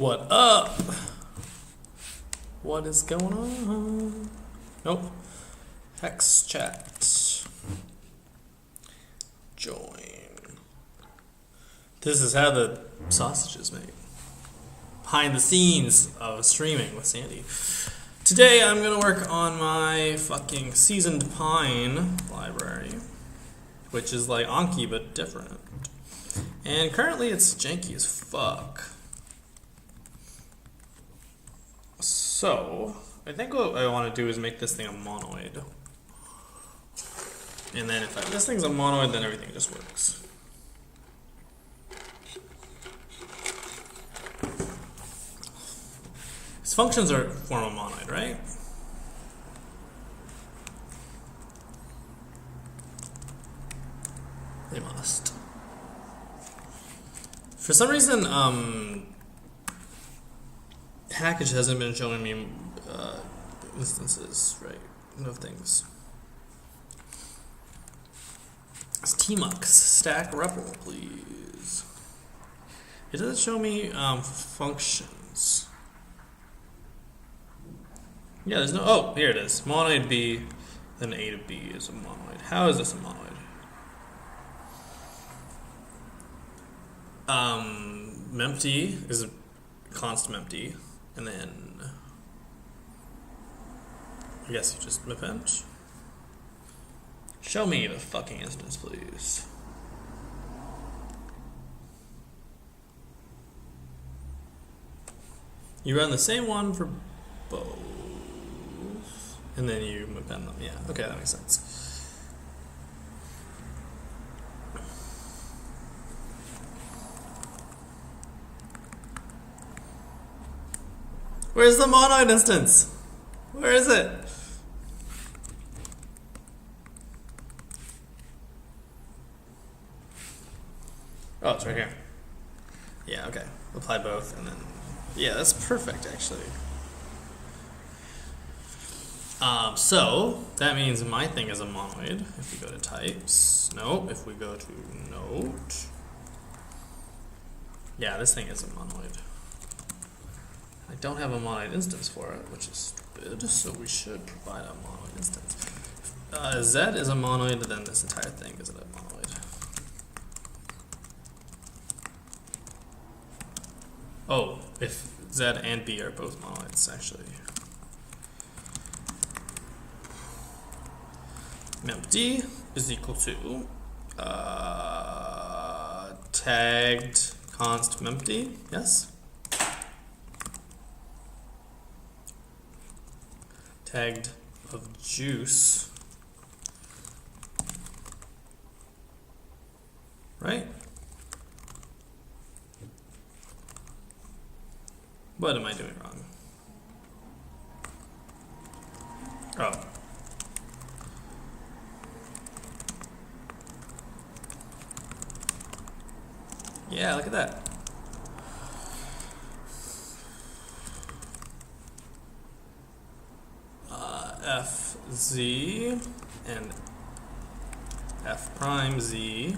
What up? What is going on? Nope. Hex chat. Join. This is how the sausage is made. Behind the scenes of streaming with Sandy. Today I'm gonna work on my fucking seasoned pine library, which is like Anki but different. And currently it's janky as fuck. So, I think what I want to do is make this thing a monoid. And then if this thing's a monoid, then everything just works. These functions are form a monoid, right? They must. For some reason, package hasn't been showing me instances, right, of things. It's tmux stack REPL, please. It doesn't show me functions. Yeah, there's no. Oh, here it is. Monoid B, then A to B is a monoid. How is this a monoid? Mempty is a const mempty, and then I guess you just mapend. Show me the fucking instance, please. You run the same one for both, and then you mapend them. Yeah, okay, that makes sense. Where's the monoid instance? Where is it? Oh, it's right here. Yeah, okay. Apply both, and then... Yeah, that's perfect, actually. So, that means my thing is a monoid. If we go to types... Nope. If we go to note... Yeah, this thing is a monoid. I don't have a monoid instance for it, which is stupid, so we should provide a monoid instance. If Z is a monoid, then this entire thing is a monoid. Oh, if Z and B are both monoids, actually. Mempty is equal to tagged const mempty, yes? Tagged of juice, right? What am I doing wrong? Oh. Yeah, look at that. F Z and F prime Z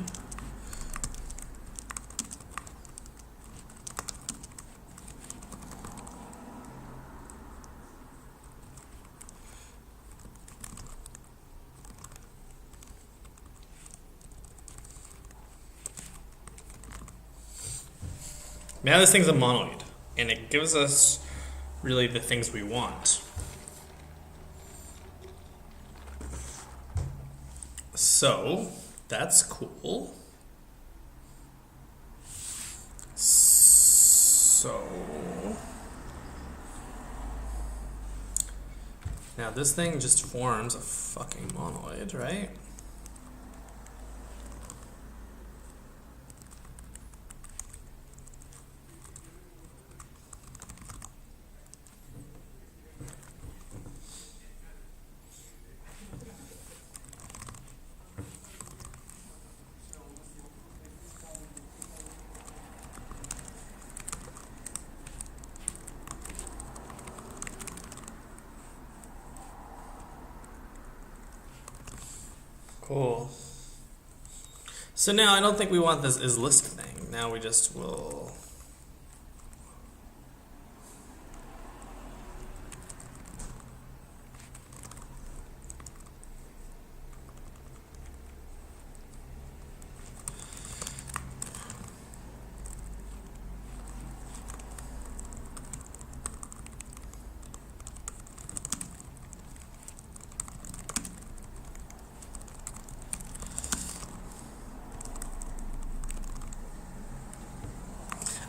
now this thing's a monoid, and it gives us really the things we want. So, that's cool. So, now this thing just forms a fucking monoid, right? Cool. So now I don't think we want this is list thing. Now we just will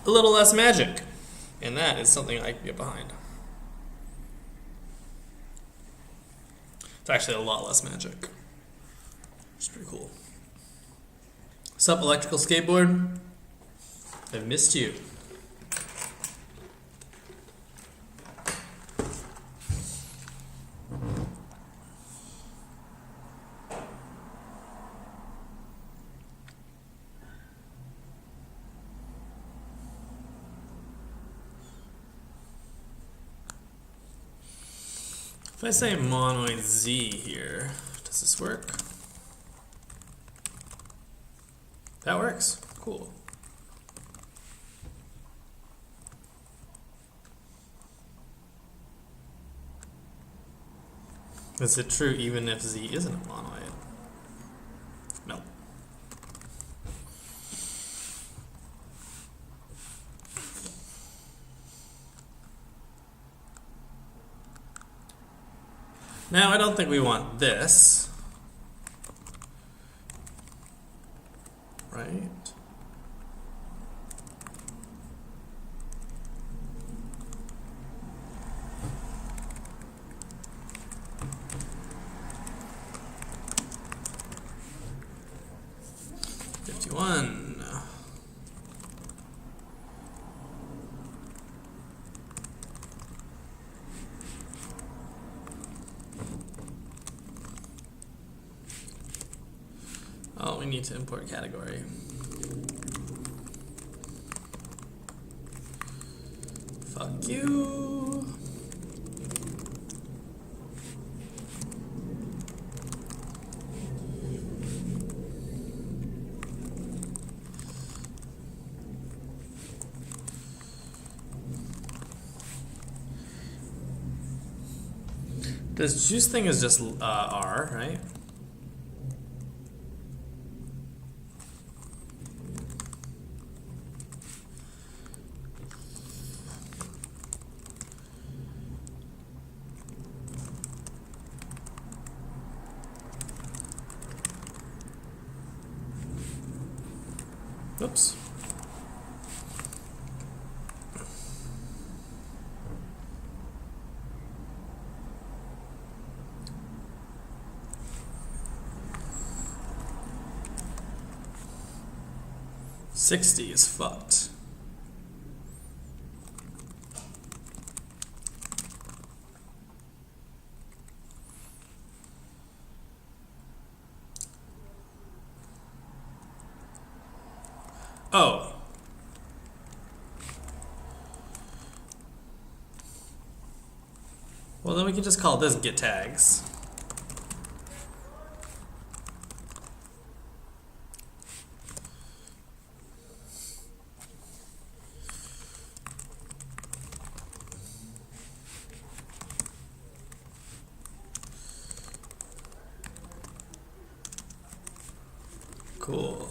a little less magic. And that is something I can get behind. It's actually a lot less magic. It's pretty cool. Sup, electrical skateboard? I've missed you. If I say monoid Z here, does this work? That works. Cool. Is it true even if Z isn't a monoid? No. Now, I don't think we want this, right? Oh, we need to import category. Fuck you. This juice thing is just R, right? Oops. $60 is fucked. Oh. Well, then we can just call this get tags. Cool.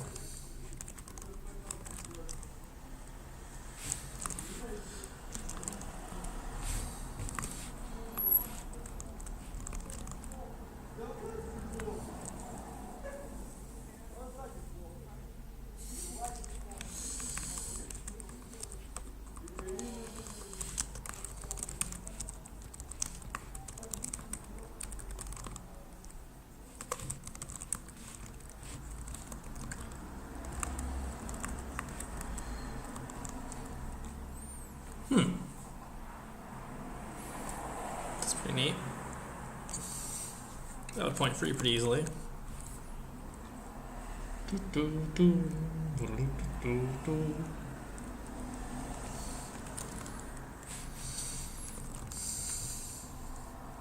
That's pretty neat. That would point free pretty easily.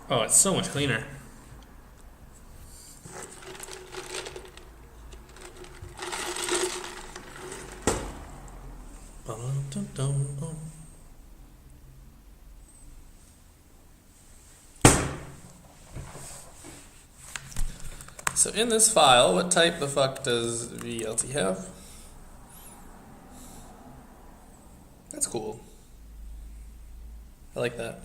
Oh, it's so much cleaner. So in this file, what type the fuck does VLT have? That's cool. I like that.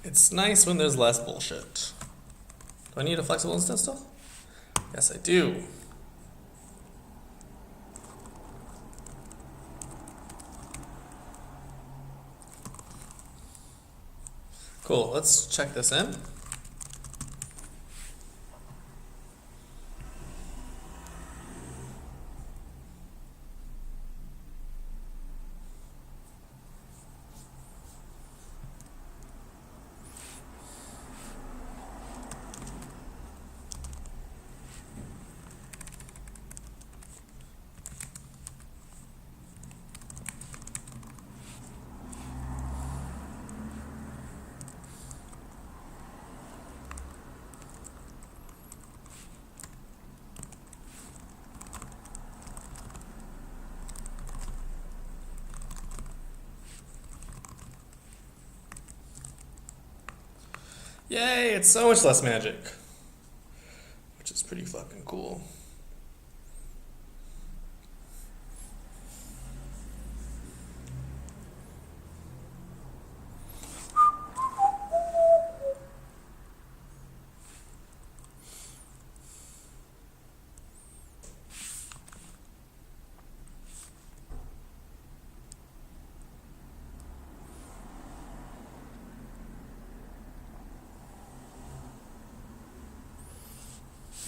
It's nice when there's less bullshit. Do I need a flexible instance still? Yes, I do. Cool, let's check this in. Yay, it's so much less magic. Which is pretty fucking cool.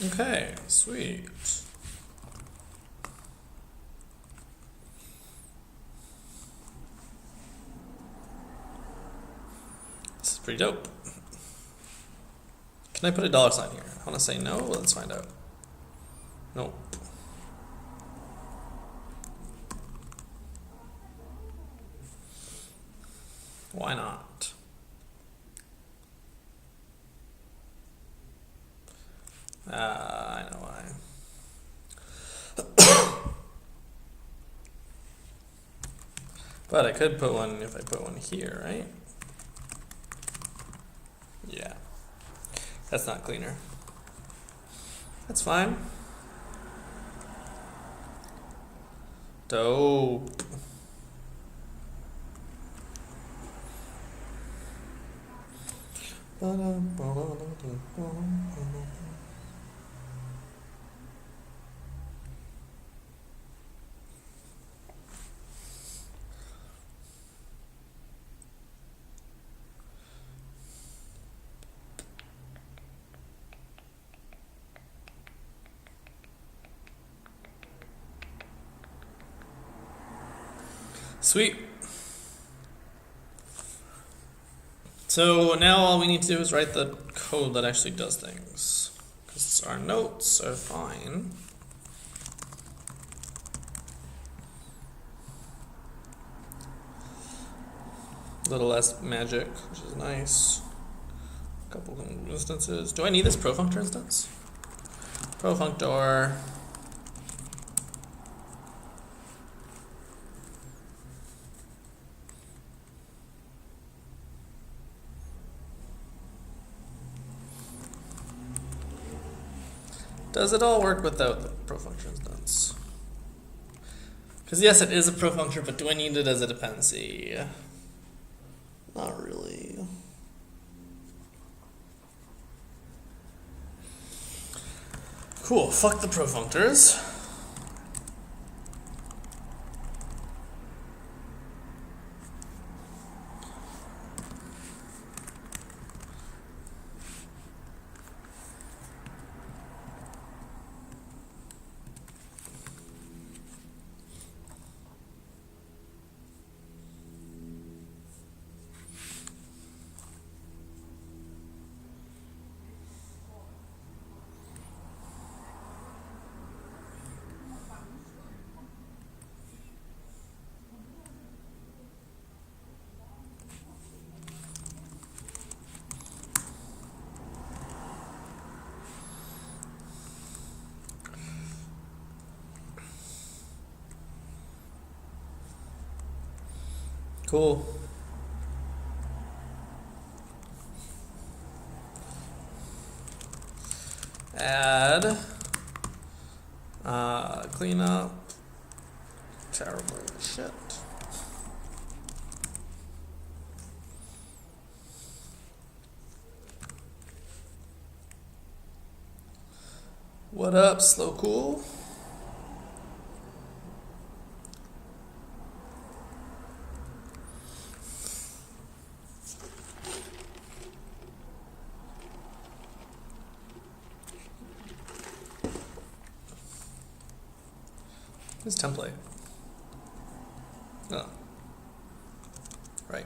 Okay, sweet. This is pretty dope. Can I put a dollar sign here? I want to say no. Let's find out. Nope. Why not? I know why. But I could put one if I put one here, right? Yeah. That's not cleaner. That's fine. Dope. Sweet. So now all we need to do is write the code that actually does things. Because our notes are fine. A little less magic, which is nice. A couple instances. Do I need this profunctor instance? Profunctor. Does it all work without the profunctor instance? Because yes, it is a profunctor, but do I need it as a dependency? Not really. Cool, fuck the profunctors. Cool. Add, clean up, terrible shit. What up, Slow Cool? This template. Oh. Right.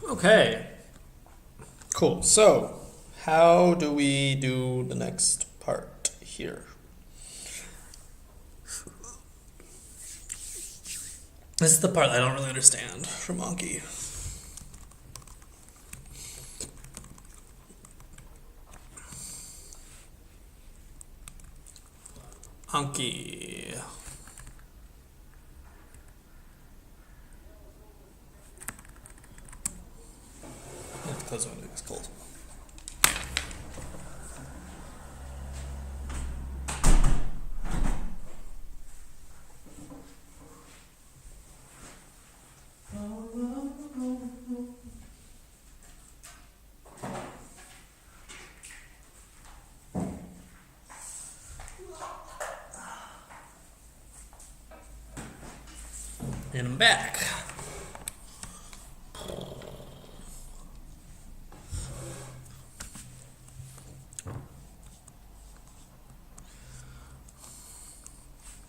Okay. Cool. So, how do we do the next part here? This is the part I don't really understand from Anki. Anki. I have to close the window, it's cold. And I'm back.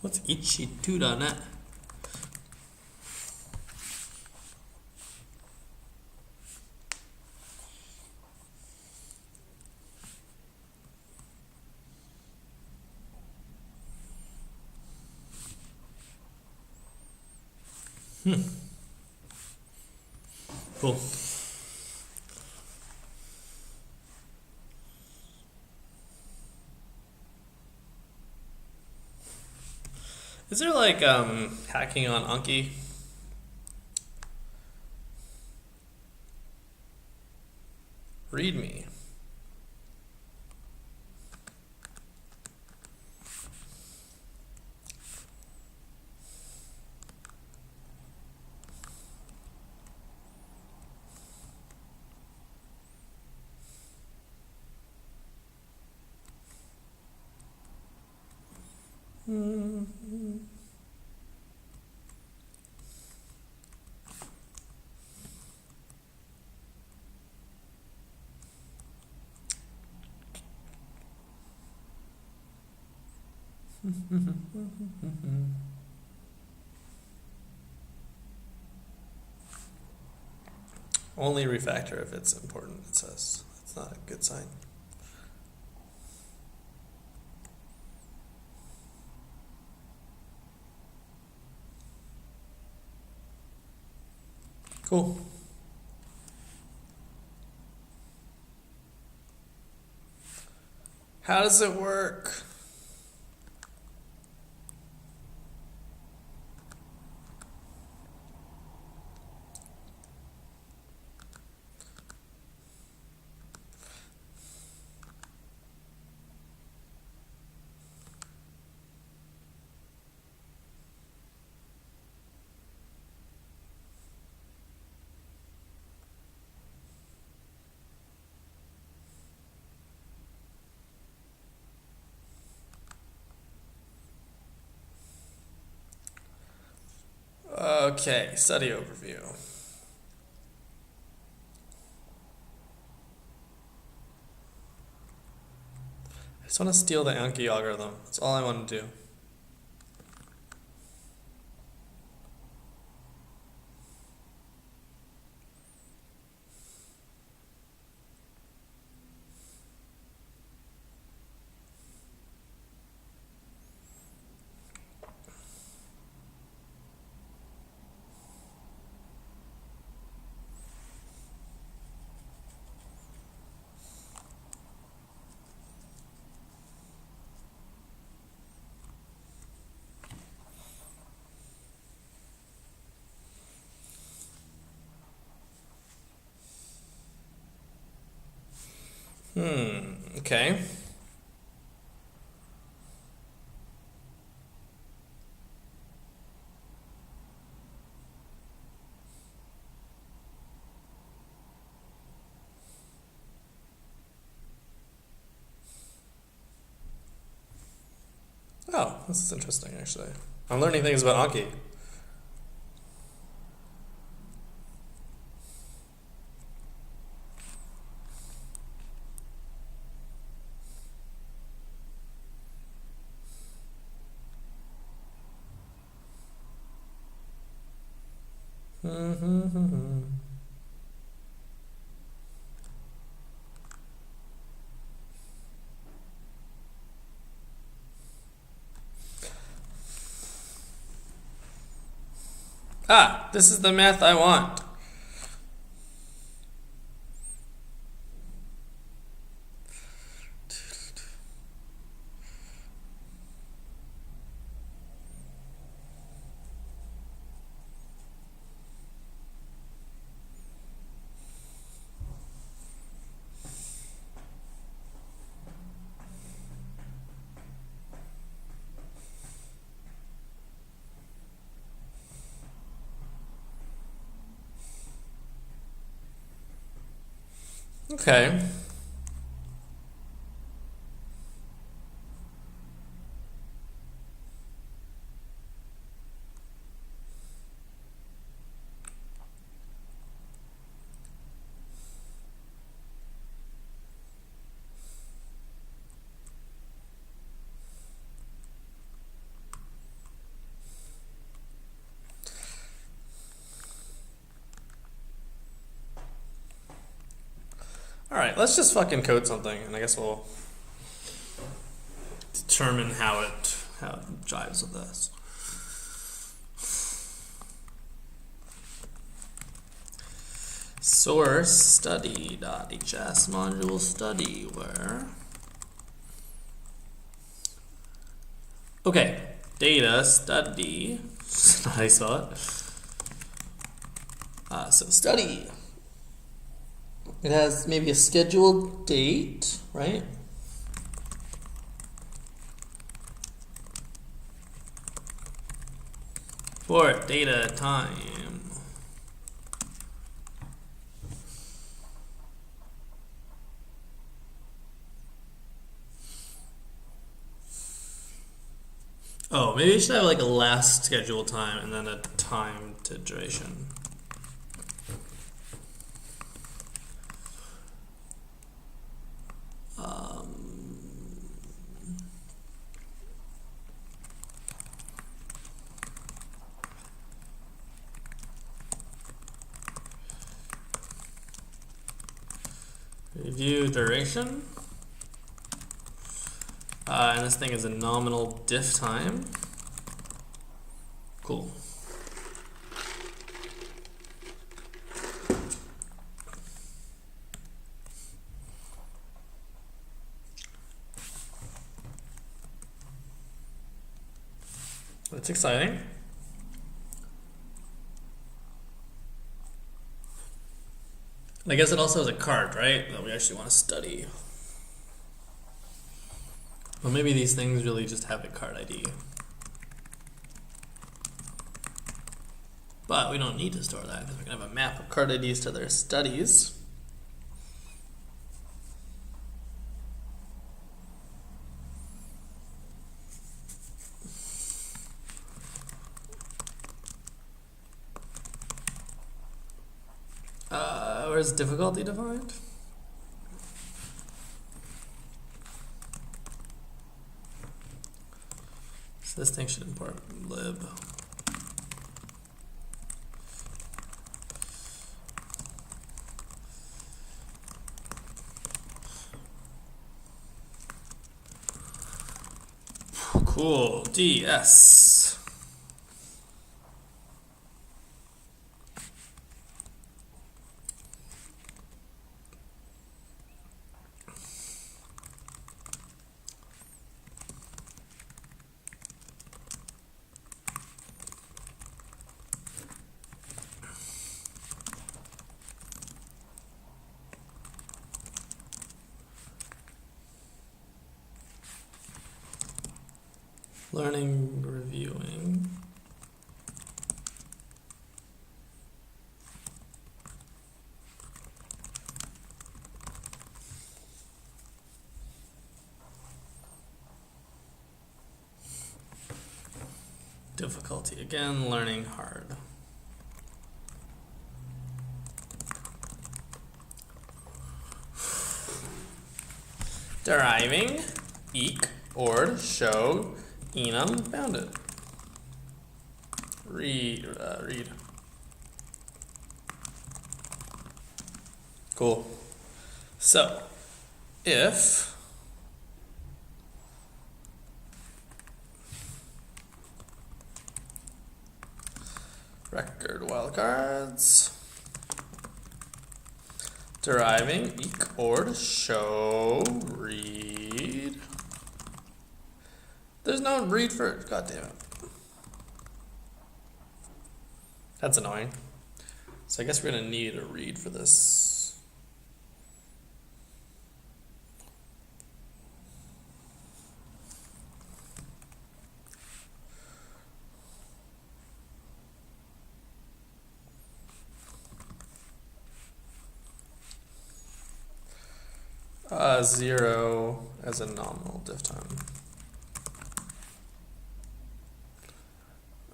What's itchy2.net? Cool. Is there like hacking on Anki? Read me. Only refactor if it's important, it says. It's not a good sign. Cool. How does it work? Okay, study overview. I just want to steal the Anki algorithm. That's all I want to do. Okay. Oh, this is interesting, actually. I'm learning things about Anki. Ah, this is the math I want. Okay. Alright, let's just fucking code something, and I guess we'll determine how it jives with this. Source study.hs module study where okay, data study. That's not how you spell it. So study. It has maybe a scheduled date, right? For data time. Oh, maybe it should have like a last scheduled time and then a time to duration. Review duration. And this thing is a nominal diff time. Cool. That's exciting. And I guess it also has a card, right? That we actually want to study. Well, maybe these things really just have a card ID. But we don't need to store that because we're going to have a map of card IDs to their studies. Where's difficulty defined? So this thing should import lib. Cool, DS. Learning, reviewing. Difficulty again, learning hard. Deriving, eke, ord, show, enum, bounded. Read. Cool. So, if record wildcards, deriving, eke, ord, show, read. There's no read for it. God damn it. That's annoying. So I guess we're gonna need a read for this. Zero as a nominal diff time.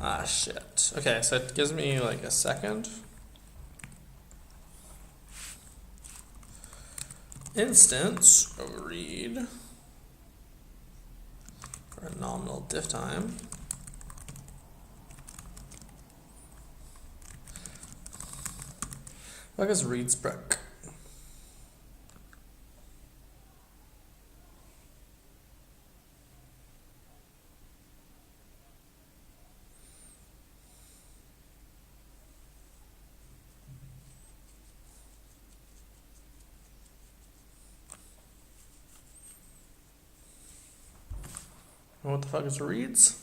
Ah, shit. Okay, so it gives me like a second. Instance read for a nominal diff time. What is read spec? What the fuck is reads?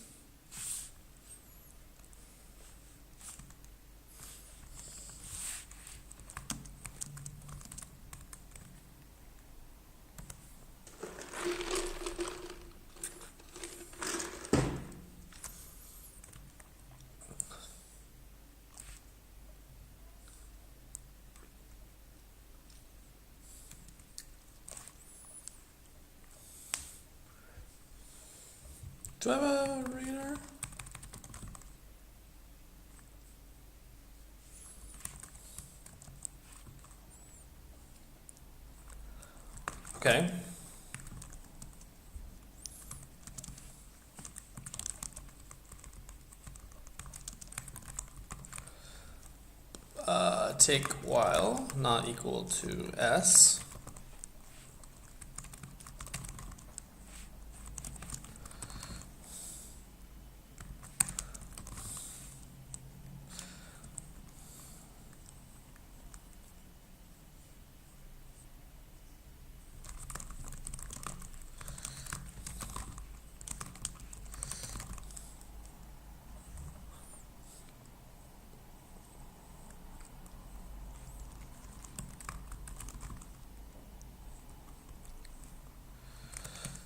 Do I have a reader? Okay. Take while not equal to s.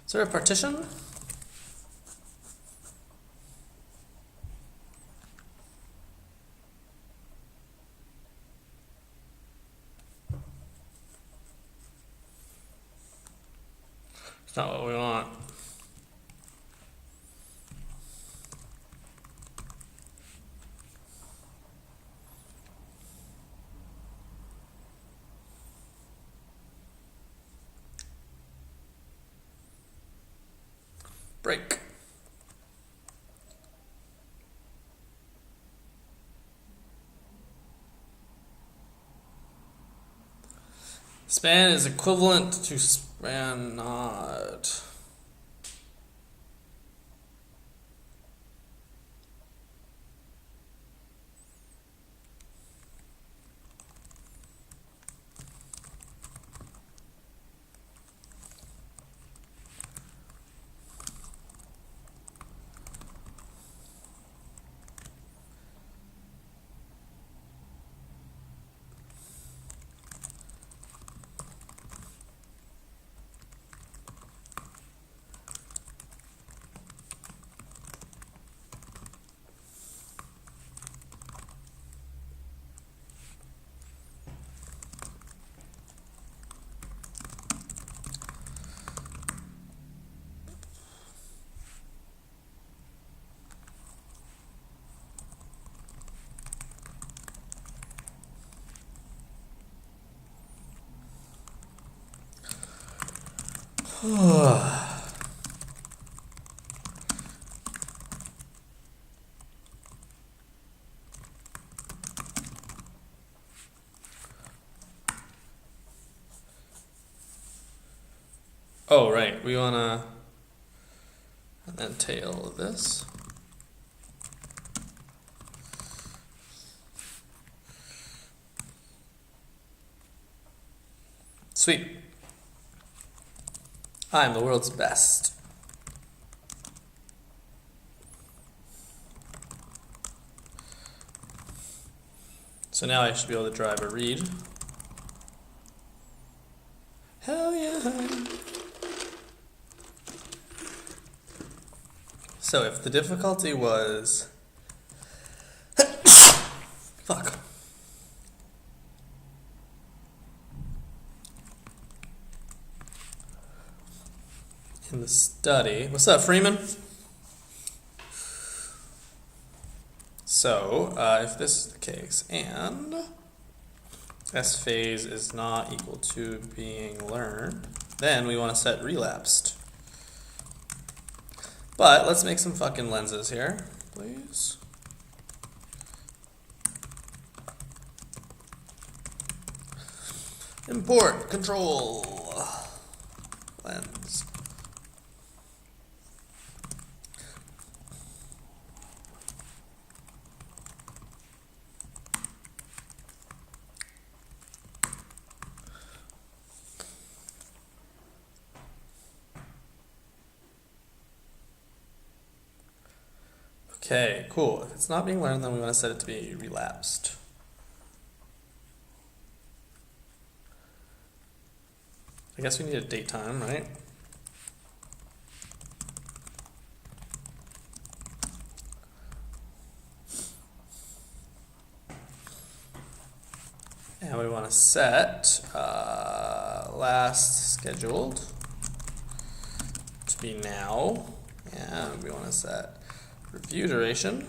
Is there a partition? It's not what we want. Break. Span is equivalent to span not. Oh, right. We want to and then tail of this. Sweet. I'm the world's best. So now I should be able to drive a read. Hell yeah. So if the difficulty was... Fuck. In the study. What's up, Freeman? So, if this is the case, and S phase is not equal to being learned, then we want to set relapsed. But let's make some fucking lenses here, please. Import, control, lens. Okay, cool. If it's not being learned, then we want to set it to be relapsed. I guess we need a date time, right? And we want to set last scheduled to be now. And we want to set review duration.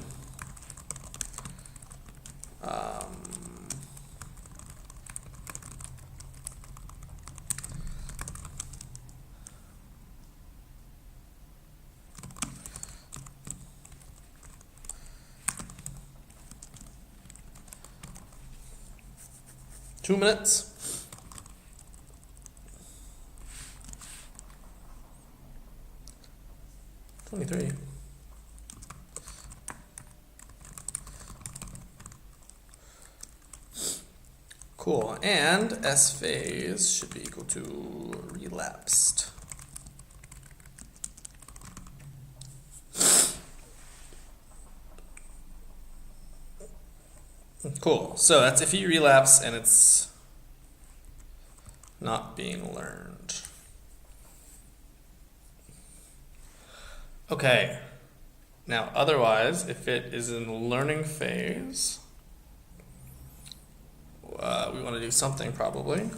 2 minutes. $23. Cool, and S phase should be equal to relapsed. Cool, so that's if you relapse and it's not being learned. Okay, now otherwise, if it is in learning phase, we want to do something probably.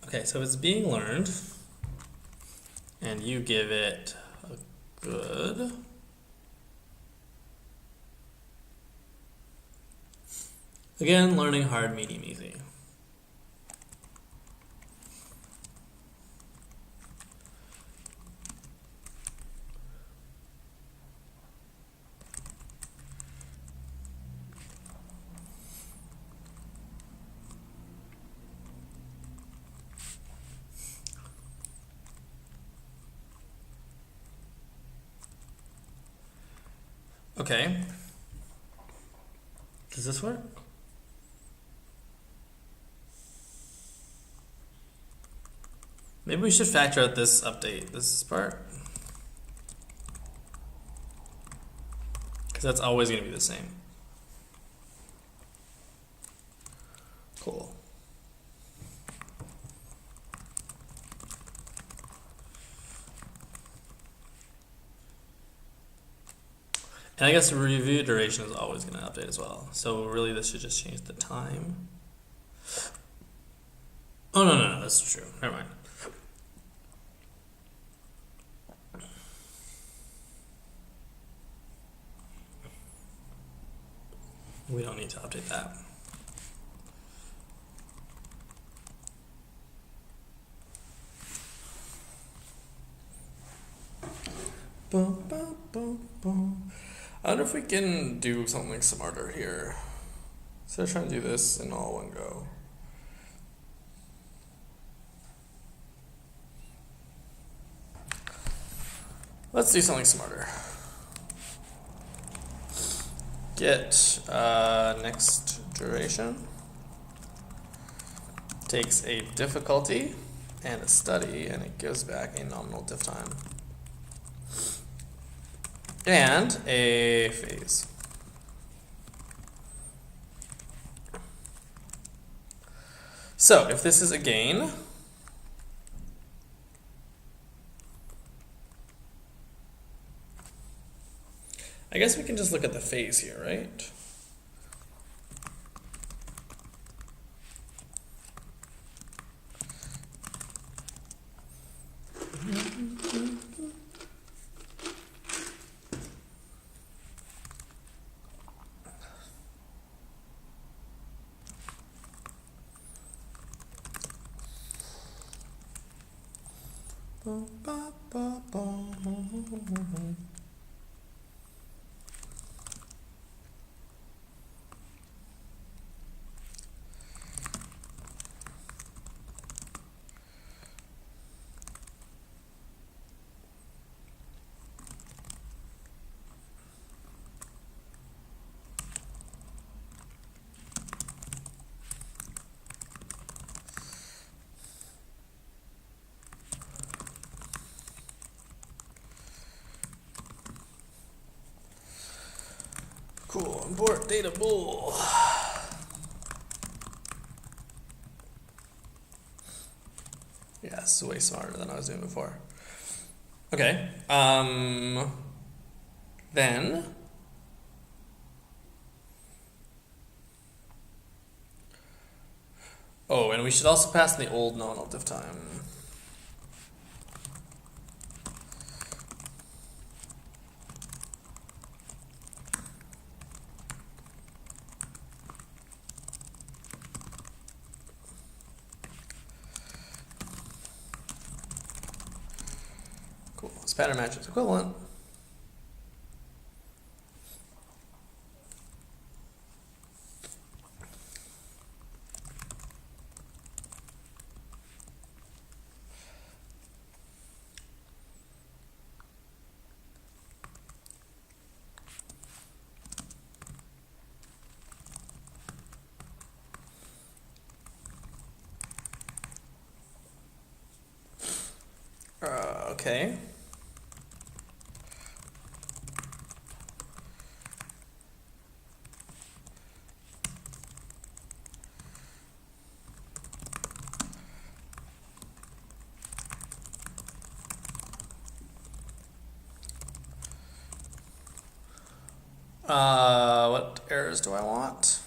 Okay, so it's being learned, and you give it a good. Again, learning hard, medium, easy. Okay. Does this work? Maybe we should factor out this update, this part. Because that's always going to be the same. Cool. And I guess the review duration is always going to update as well. So really this should just change the time. Oh, no, that's true. Never mind. We don't need to update that. I wonder if we can do something smarter here. Instead of trying to do this in all one go. Let's do something smarter. Get next duration. Takes a difficulty and a study, and it gives back a nominal diff time. And a phase. So if this is a gain, I guess we can just look at the phase here, right? Cool, import data bool. Yeah, this is way smarter than I was doing before. Okay, then oh, and we should also pass in the old nominal diff time. Cool, this pattern match is equivalent. Okay. What errors do I want?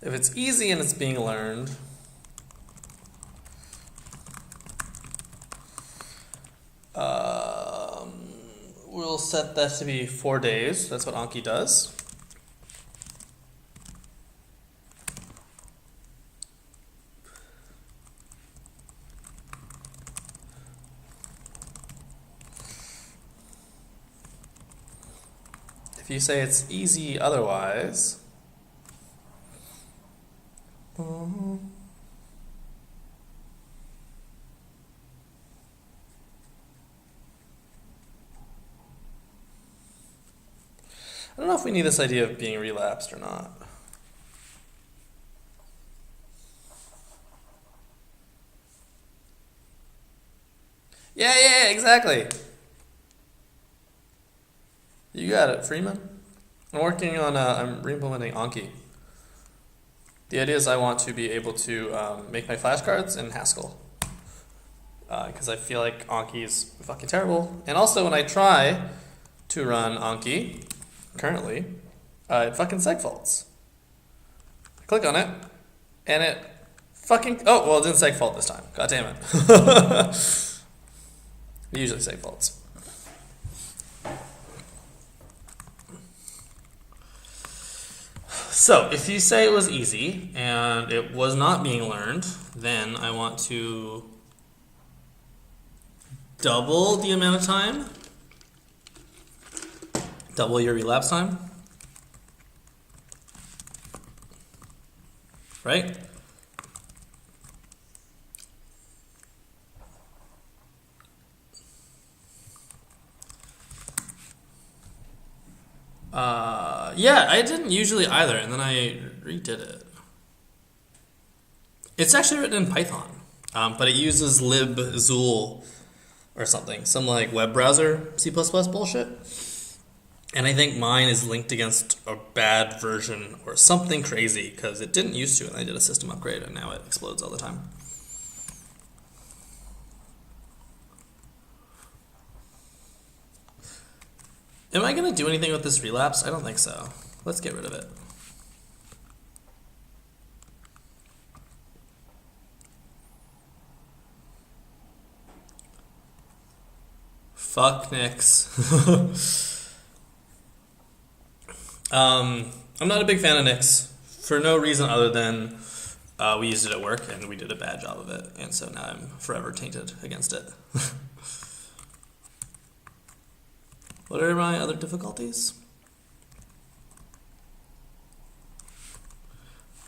If it's easy and it's being learned, we'll set that to be 4 days. That's what Anki does. If you say it's easy otherwise, I don't know if we need this idea of being relapsed or not. Yeah, exactly. You got it, Freeman. I'm working on, I'm re-implementing Anki. The idea is I want to be able to make my flashcards in Haskell. Because I feel like Anki is fucking terrible. And also when I try to run Anki, currently, it fucking segfaults. I click on it, and it fucking, oh, well, it didn't segfault this time. God damn it. It usually segfaults. So, if you say it was easy, and it was not being learned, then I want to double the amount of time, double your relapse time, right? Yeah, I didn't usually either, and then I redid it. It's actually written in Python, but it uses libzool or something, some like web browser C++ bullshit. And I think mine is linked against a bad version or something crazy, because it didn't used to, and I did a system upgrade, and now it explodes all the time. Am I going to do anything with this relapse? I don't think so. Let's get rid of it. Fuck Nix. I'm not a big fan of Nix for no reason other than we used it at work and we did a bad job of it, and so now I'm forever tainted against it. What are my other difficulties?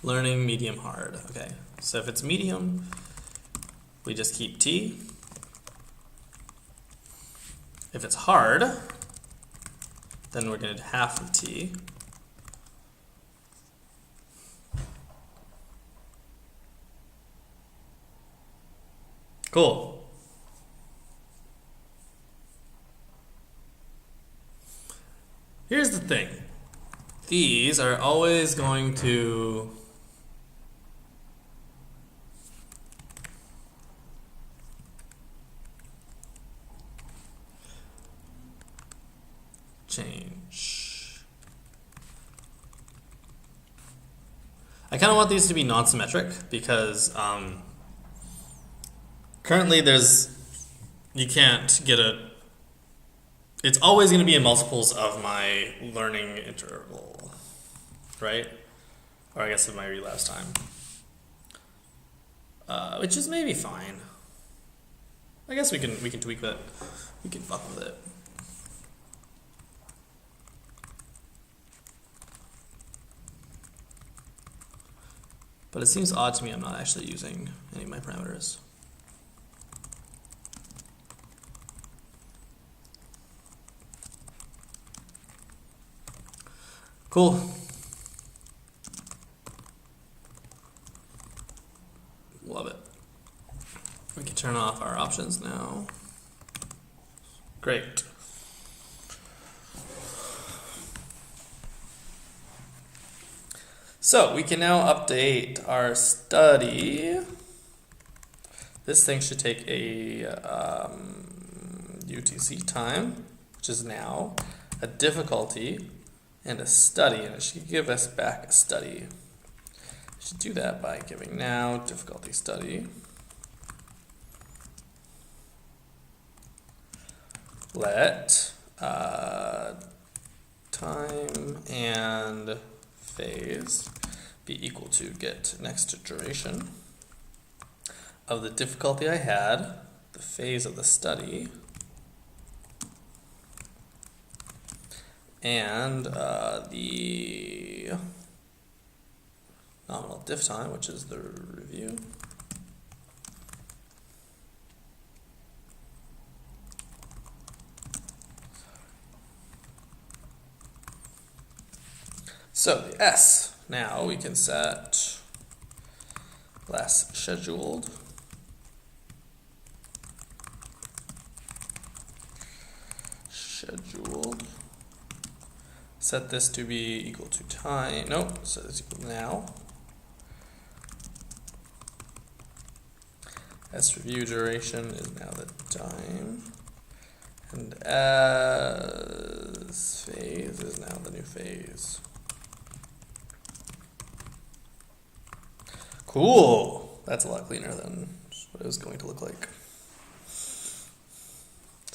Learning medium hard. Okay, so if it's medium, we just keep T. If it's hard, then we're going to do half of T. Cool. Here's the thing. These are always going to change. I kind of want these to be non-symmetric because currently you can't get it's always going to be in multiples of my learning interval, right? Or I guess of my relapse time, which is maybe fine. I guess we can tweak that. We can fuck with it. But it seems odd to me I'm not actually using any of my parameters. Cool. Love it. We can turn off our options now. Great. So we can now update our study. This thing should take a UTC time, which is now a difficulty and a study, and it should give us back a study. We should do that by giving now difficulty study. Let time and phase be equal to get next duration of the difficulty I had, the phase of the study, and the nominal diff time, which is the review. So the S, now we can set last scheduled. Set this to be equal to time. Nope, set this equal to now. S review duration is now the time. And S phase is now the new phase. Cool. That's a lot cleaner than what it was going to look like. So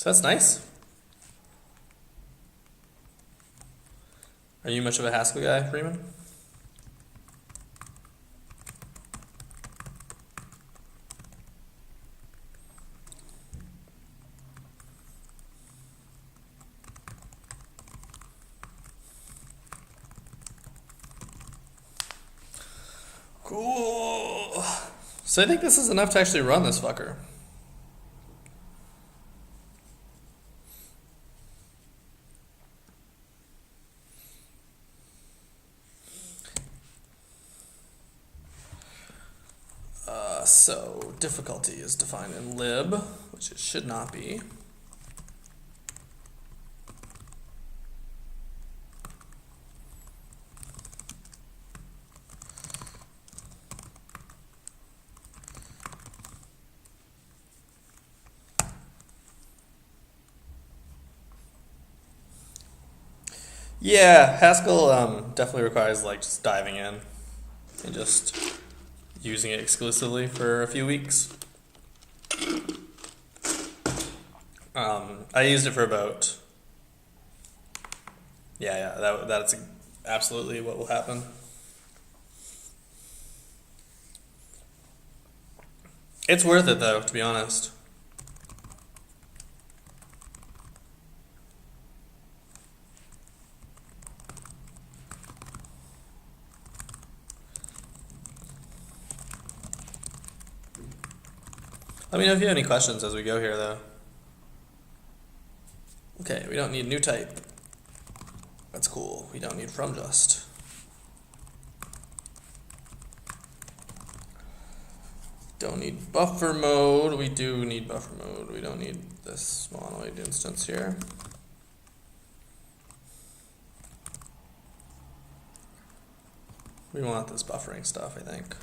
that's nice. Are you much of a Haskell guy, Freeman? Cool. So I think this is enough to actually run this fucker. So difficulty is defined in lib, which it should not be. Yeah, Haskell definitely requires like just diving in and just using it exclusively for a few weeks. I used it for about, that's absolutely what will happen. It's worth it though, to be honest. Let me know if you have any questions as we go here, though. Okay, we don't need new type. That's cool. We don't need from just. Don't need buffer mode. We do need buffer mode. We don't need this monoid instance here. We want this buffering stuff, I think.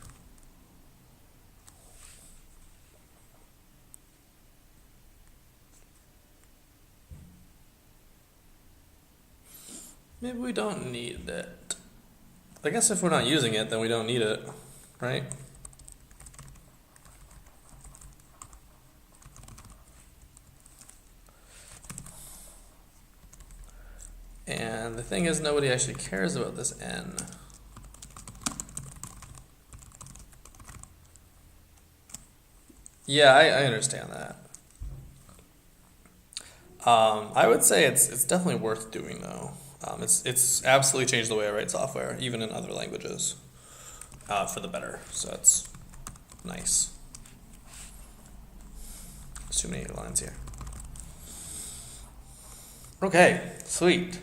Maybe we don't need it. I guess if we're not using it, then we don't need it, right? And the thing is, nobody actually cares about this n. Yeah, I understand that. I would say it's definitely worth doing though. It's absolutely changed the way I write software, even in other languages, for the better. So that's nice. There's too many lines here. Okay, sweet.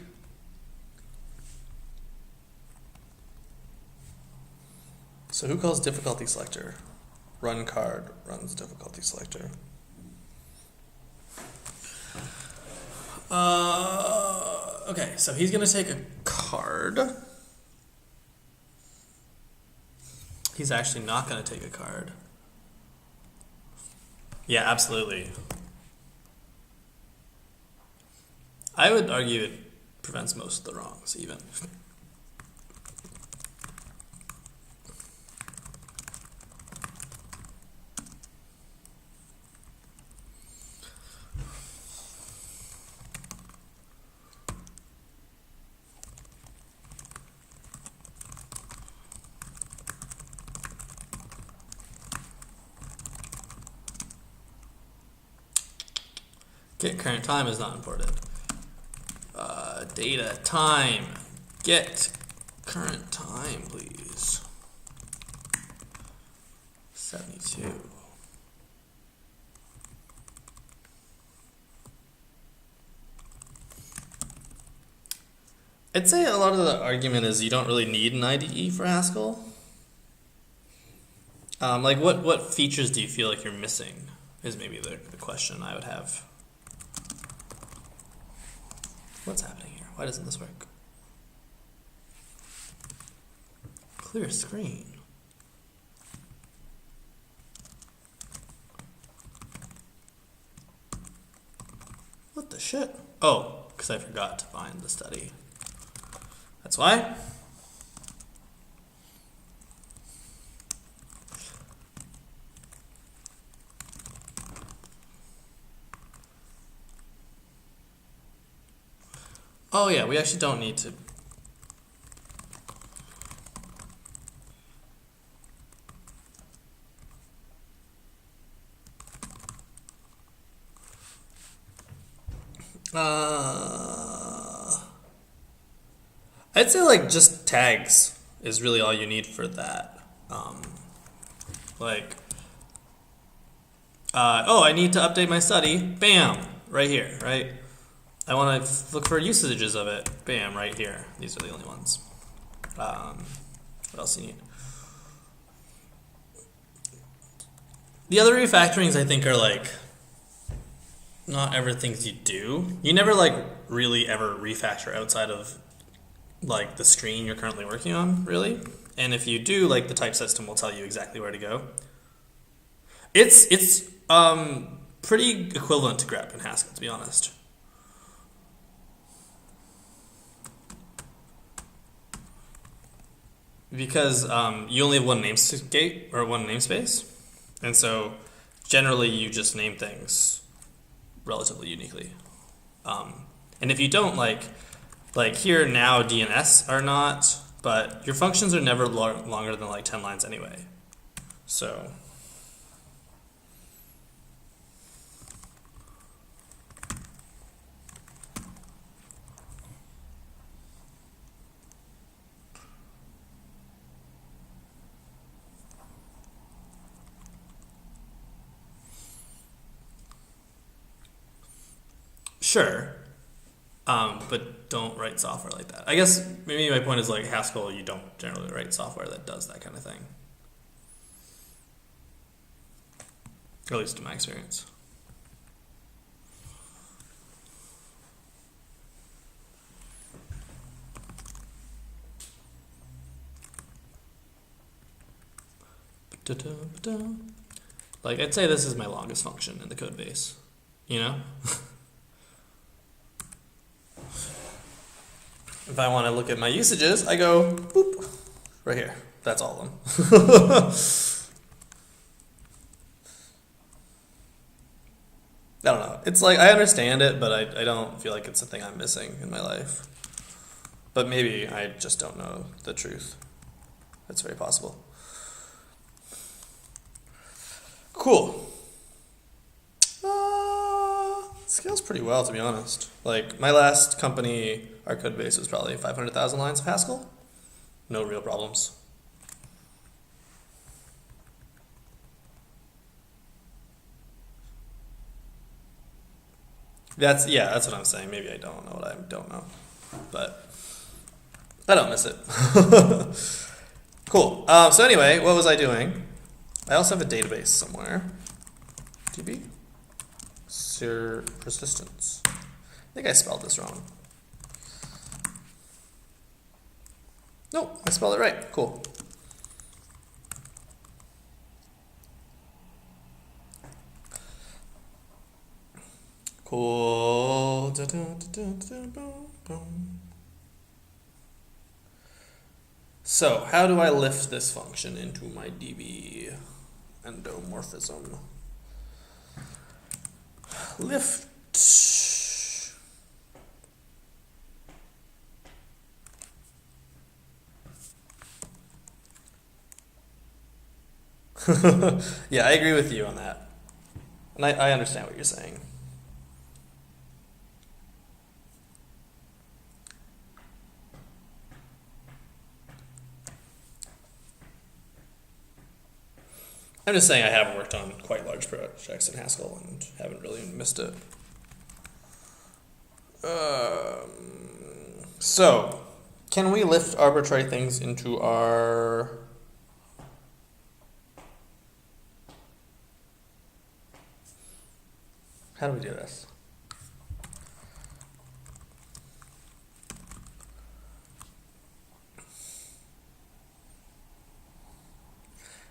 So who calls difficulty selector? Run card runs difficulty selector. Okay, so he's going to take a card. He's actually not going to take a card. Yeah, absolutely. I would argue it prevents most of the wrongs, even. Get current time is not imported. Data time. Get current time, please. 72. I'd say a lot of the argument is you don't really need an IDE for Haskell. Like, what features do you feel like you're missing is maybe the question I would have. What's happening here? Why doesn't this work? Clear screen. What the shit? Oh, because I forgot to find the study. That's why. Oh yeah, we actually don't need to. I'd say like just tags is really all you need for that. Oh, I need to update my study. Bam, right here, right? I want to look for usages of it. Bam, right here. These are the only ones. What else do you need? The other refactorings I think are like not ever things you do. You never like really ever refactor outside of like the screen you're currently working on, really. And if you do, like the type system will tell you exactly where to go. It's pretty equivalent to grep in Haskell, to be honest. Because you only have one namespace or one namespace, and so generally you just name things relatively uniquely. And if you don't like here now DNS are not, but your functions are never longer than like 10 lines anyway. So sure, but don't write software like that. I guess maybe my point is like Haskell, you don't generally write software that does that kind of thing. Or at least in my experience. Like I'd say this is my longest function in the code base, you know? If I want to look at my usages, I go boop, right here. That's all of them. I don't know. It's like I understand it, but I don't feel like it's a thing I'm missing in my life. But maybe I just don't know the truth. It's very possible. Cool. Scales pretty well, to be honest. Like my last company, our code base was probably 500,000 lines of Haskell. No real problems. That's what I'm saying. Maybe I don't know what I don't know, but I don't miss it. Cool. So anyway, what was I doing? I also have a database somewhere. DB. Persistence. I think I spelled this wrong. Nope, I spelled it right. Cool. Cool. So, how do I lift this function into my DB endomorphism? Lift. Yeah, I agree with you on that. And I understand what you're saying. I'm just saying I haven't worked on quite large projects in Haskell and haven't really missed it. So, Can we lift arbitrary things into our... How do we do this?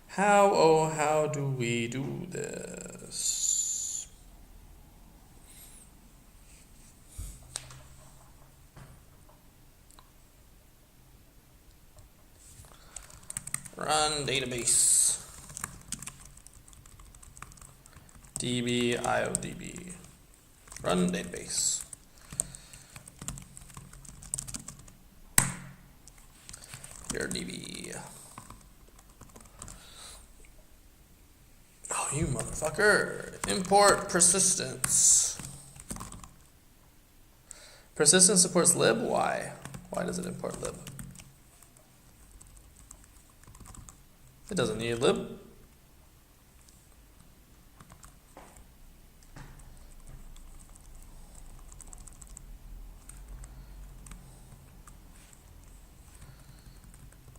How, oh, how do we do this? Run database. DB IODB. Run database. Your DB. Oh, you motherfucker. Import persistence. Persistence supports lib? Why? Why does it import lib? It doesn't need lib.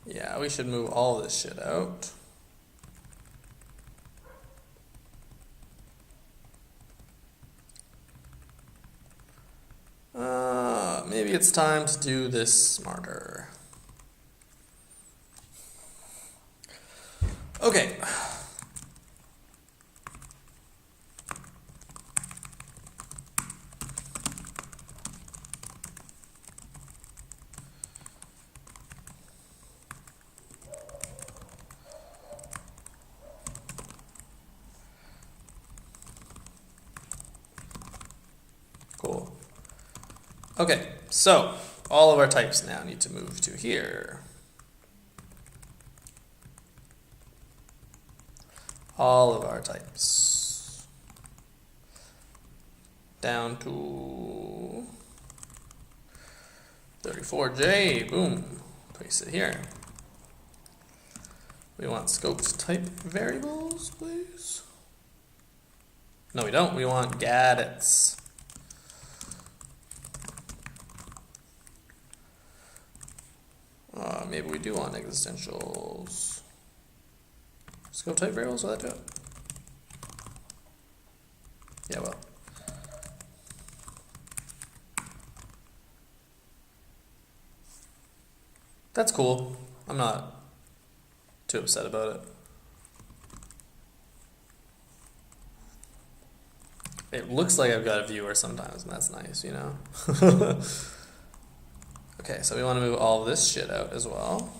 Yeah, we should move all this shit out. Maybe it's time to do this smarter. Okay. Cool. Okay, so all of our types now need to move to here. All of our types. Down to 34J, boom, place it here. We want scoped type variables, please. No, we don't, we want gadgets. Maybe we do want existentials. Scope type variables, will that do it? Yeah, well. That's cool. I'm not too upset about it. It looks like I've got a viewer sometimes, and that's nice, you know? Okay, so we want to move all this shit out as well.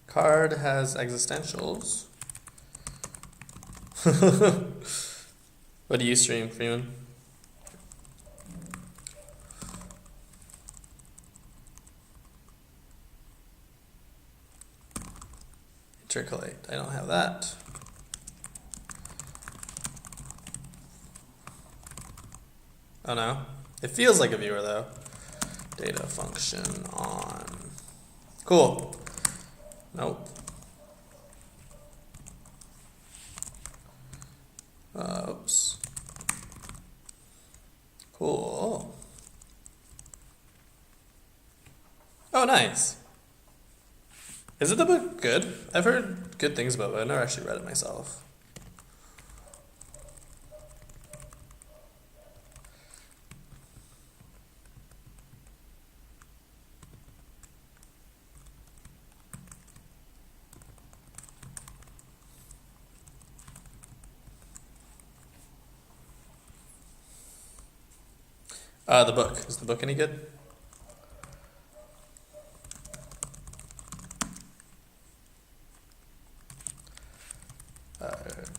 Card has existentials. What do you stream, Freeman? Intercalate. I don't have that. Oh no. It feels like a viewer though. Data function on. Cool. Nope. Oops. Cool. Oh, nice. Is it the book good? I've heard good things about it, but I've never actually read it myself. The book. Is the book any good?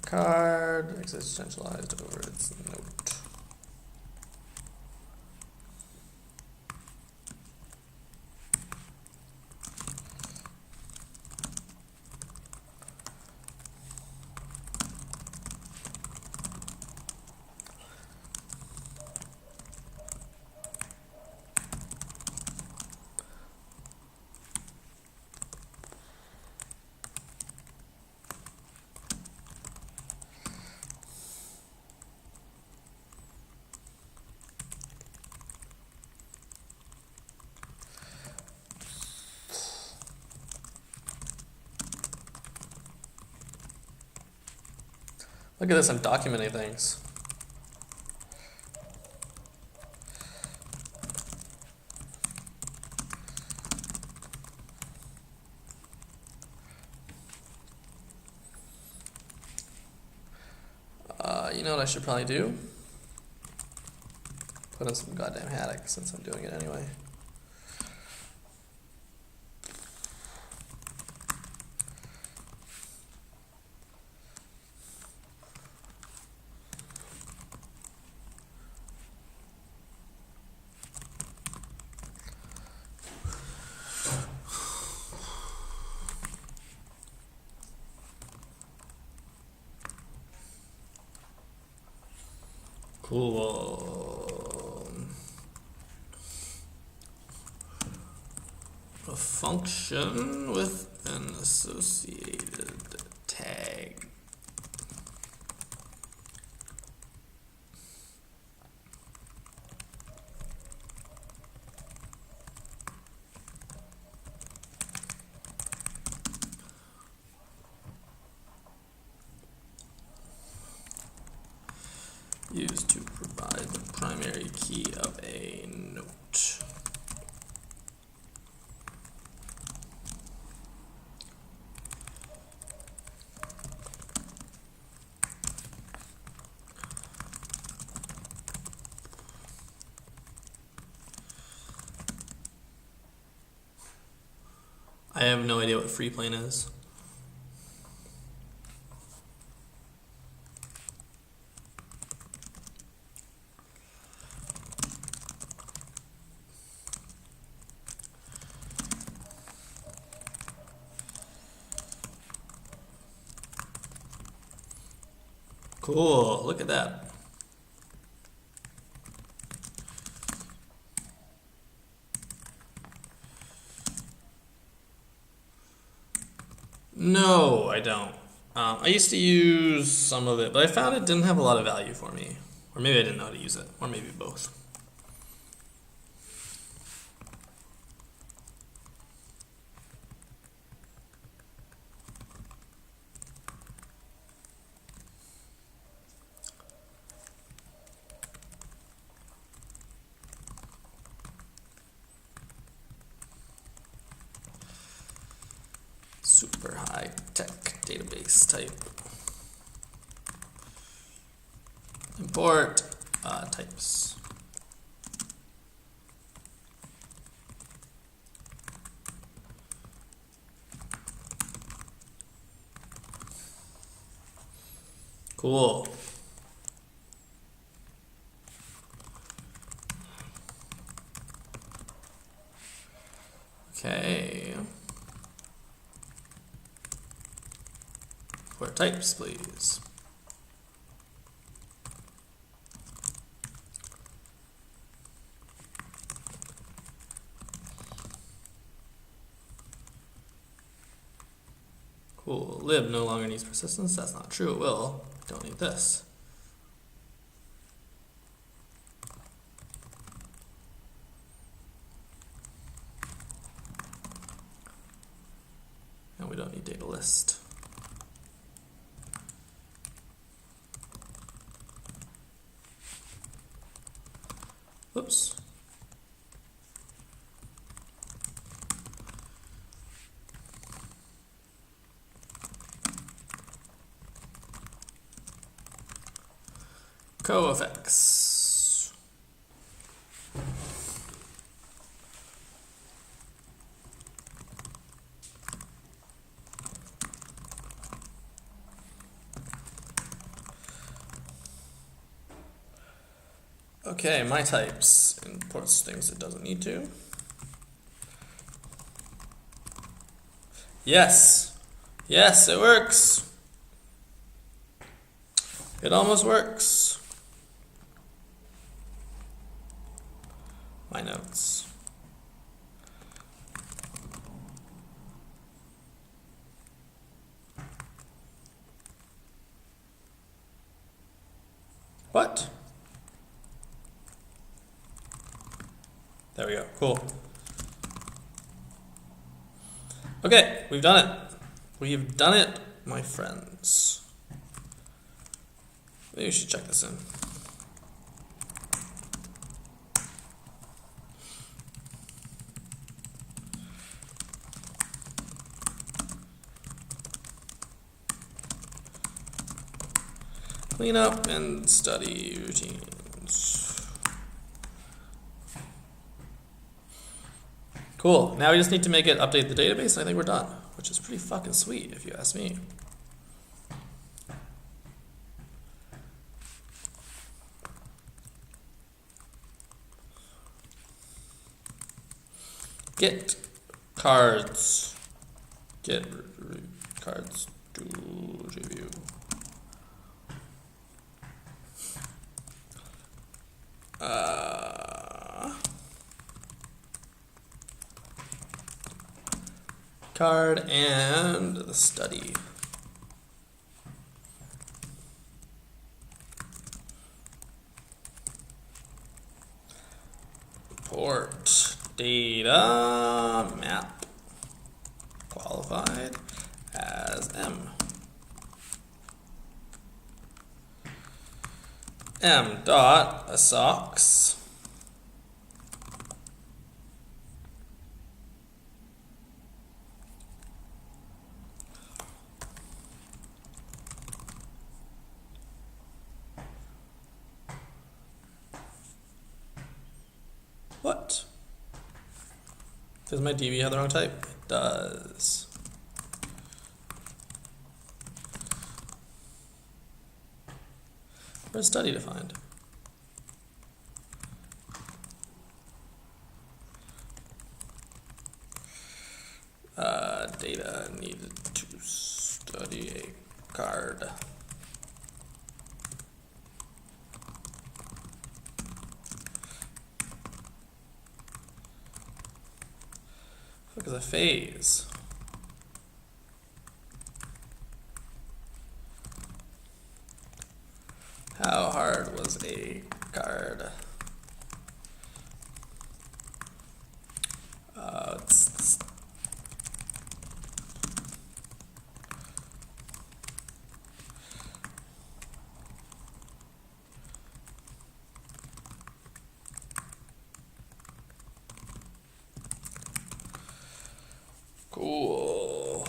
Card existentialized over its note. Look at this, I'm documenting things. You know what I should probably do? Put in some goddamn Haddock since I'm doing it anyway. Cool. A function with an associated tag. Used to provide the primary key of a note. I have no idea what free plane is. Cool, look at that. No, I don't. I used to use some of it, but I found it didn't have a lot of value for me. Or maybe I didn't know how to use it, or maybe both. Super high tech database type. Import types. Cool. Okay. For types, please. Cool. Lib no longer needs persistence. That's not true. It will. Don't need this. And we don't need data list. Oops. Co-effects. Okay, my types imports things it doesn't need to. Yes. Yes, it works. It almost works. My notes. What? There we go. Cool. Okay, we've done it. We've done it, my friends. Maybe we should check this in. Clean up and study routines. Cool. Now we just need to make it update the database, and I think we're done, which is pretty fucking sweet, if you ask me. Get cards. Get cards to review. Card and the study. Report data map qualified as M. M dot assocs what? Does my DB have the wrong type? It does. Where's study defined? Data needed to study a card. Look at the phase. How hard was a card? Cool.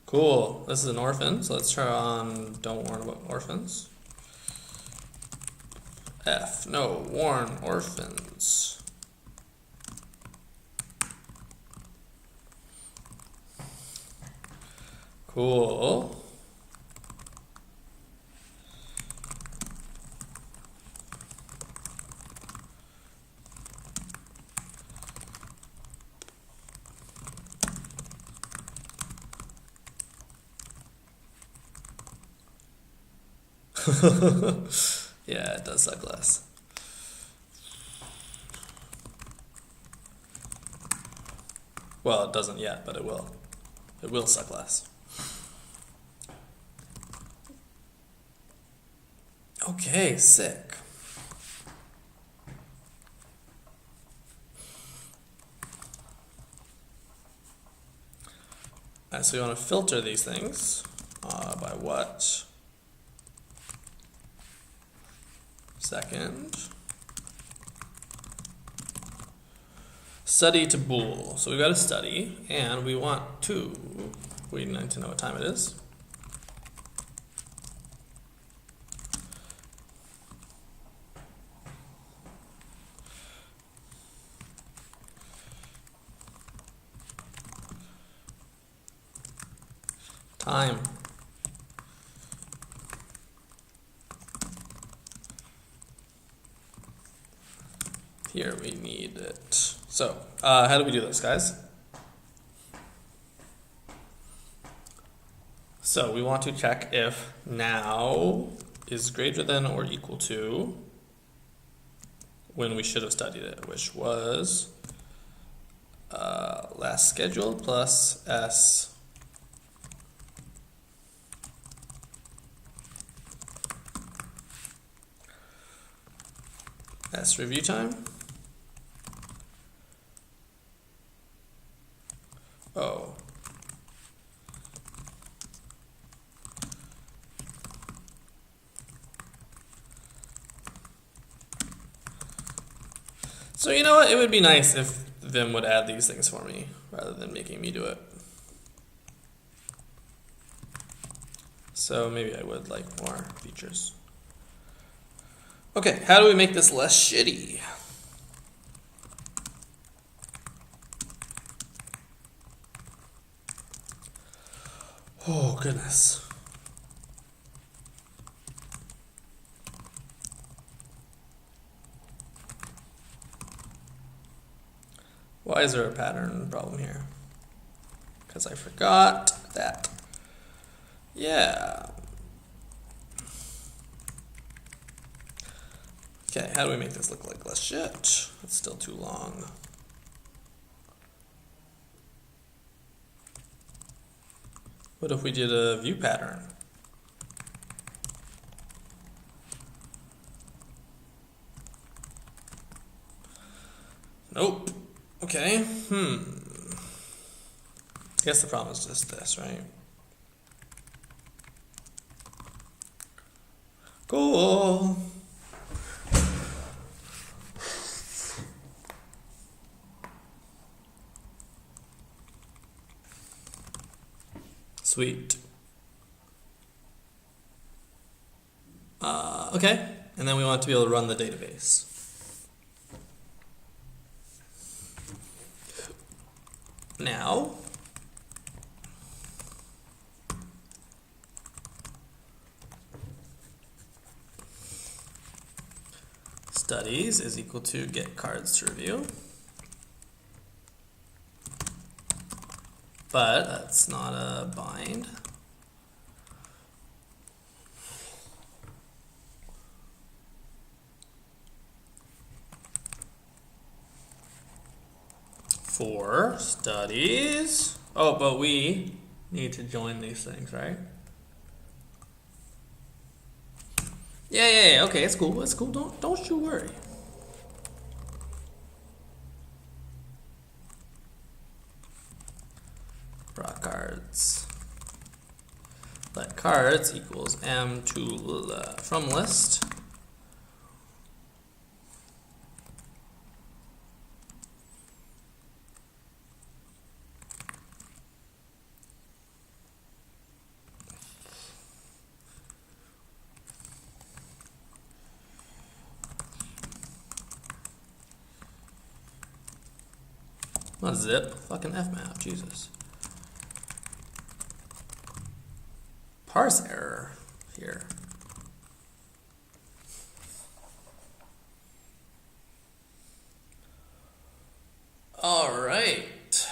Cool. This is an orphan, so let's try on don't warn about orphans. F, no, warn orphans. Cool. Yeah, it does suck less. Well, it doesn't yet, but it will. It will suck less. Okay, sick. Alright, so you want to filter these things by what? Second. Study to bool. So we've got a study, and we want to, we need to know what time it is. Time. Here we need it. So, how do we do this, guys? So we want to check if now is greater than or equal to when we should have studied it, which was last scheduled plus S review time. So you know what? It would be nice if Vim would add these things for me rather than making me do it. So maybe I would like more features. Okay, how do we make this less shitty? Oh, goodness. Why is there a pattern problem here? Because I forgot that. Yeah. Okay, how do we make this look like less shit? It's still too long. What if we did a view pattern? Nope. Okay. I guess the problem is just this, right? Cool. Sweet. Okay, and then we want to be able to run the database. Now, studies is equal to get cards to review. But that's not a bind. For studies. Oh, but we need to join these things, right? Yeah. Okay, it's cool. It's cool. Don't you worry. Raw cards. Let cards equals m to from list. Not zip, fucking fmap, Jesus. Parse error here. All right.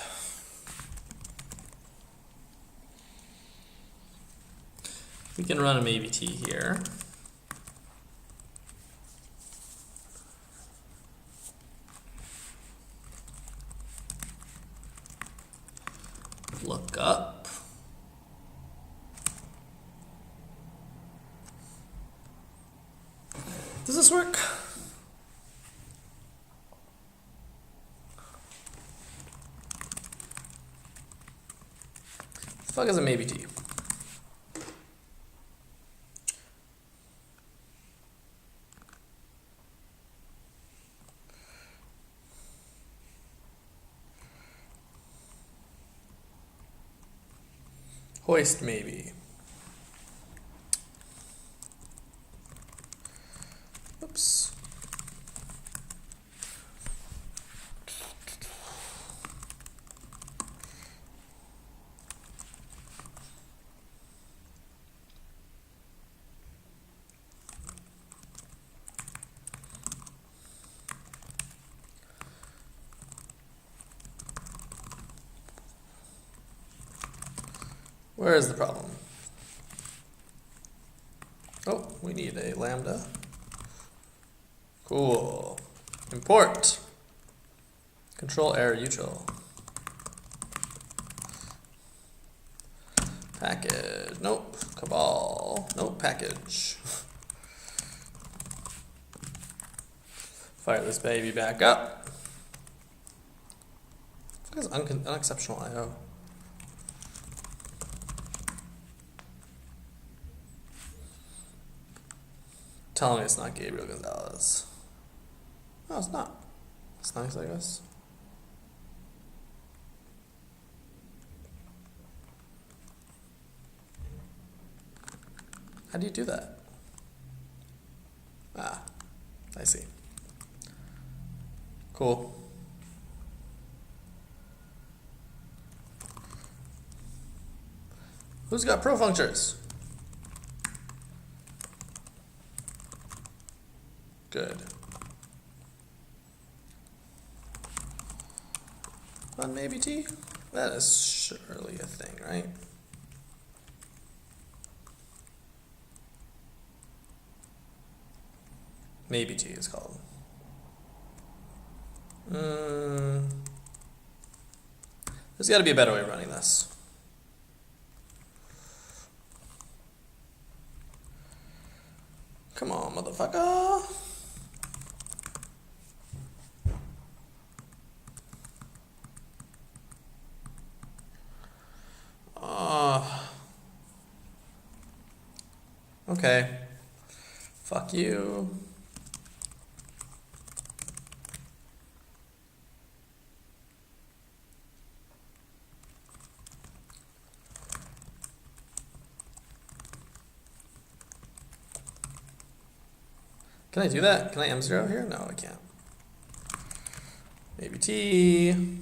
We can run a maybe t here. Look up. Does this work? The fuck is a maybe t? Hoist maybe. Oops. Where is the problem? Oh, we need a lambda. Cool. Import. Control error util. Package. Nope. Cabal. Nope. Package. Fire this baby back up. What is unexceptional IO? Tell me it's not Gabriel Gonzalez. No, it's not. It's nice, I guess. How do you do that? Ah, I see. Cool. Who's got pro functors? Good. On maybe T? That is surely a thing, right? Maybe T is called. There's got to be a better way of running this. Come on, motherfucker. Okay. Fuck you. Can I do that? Can I M0 here? No, I can't. Maybe T.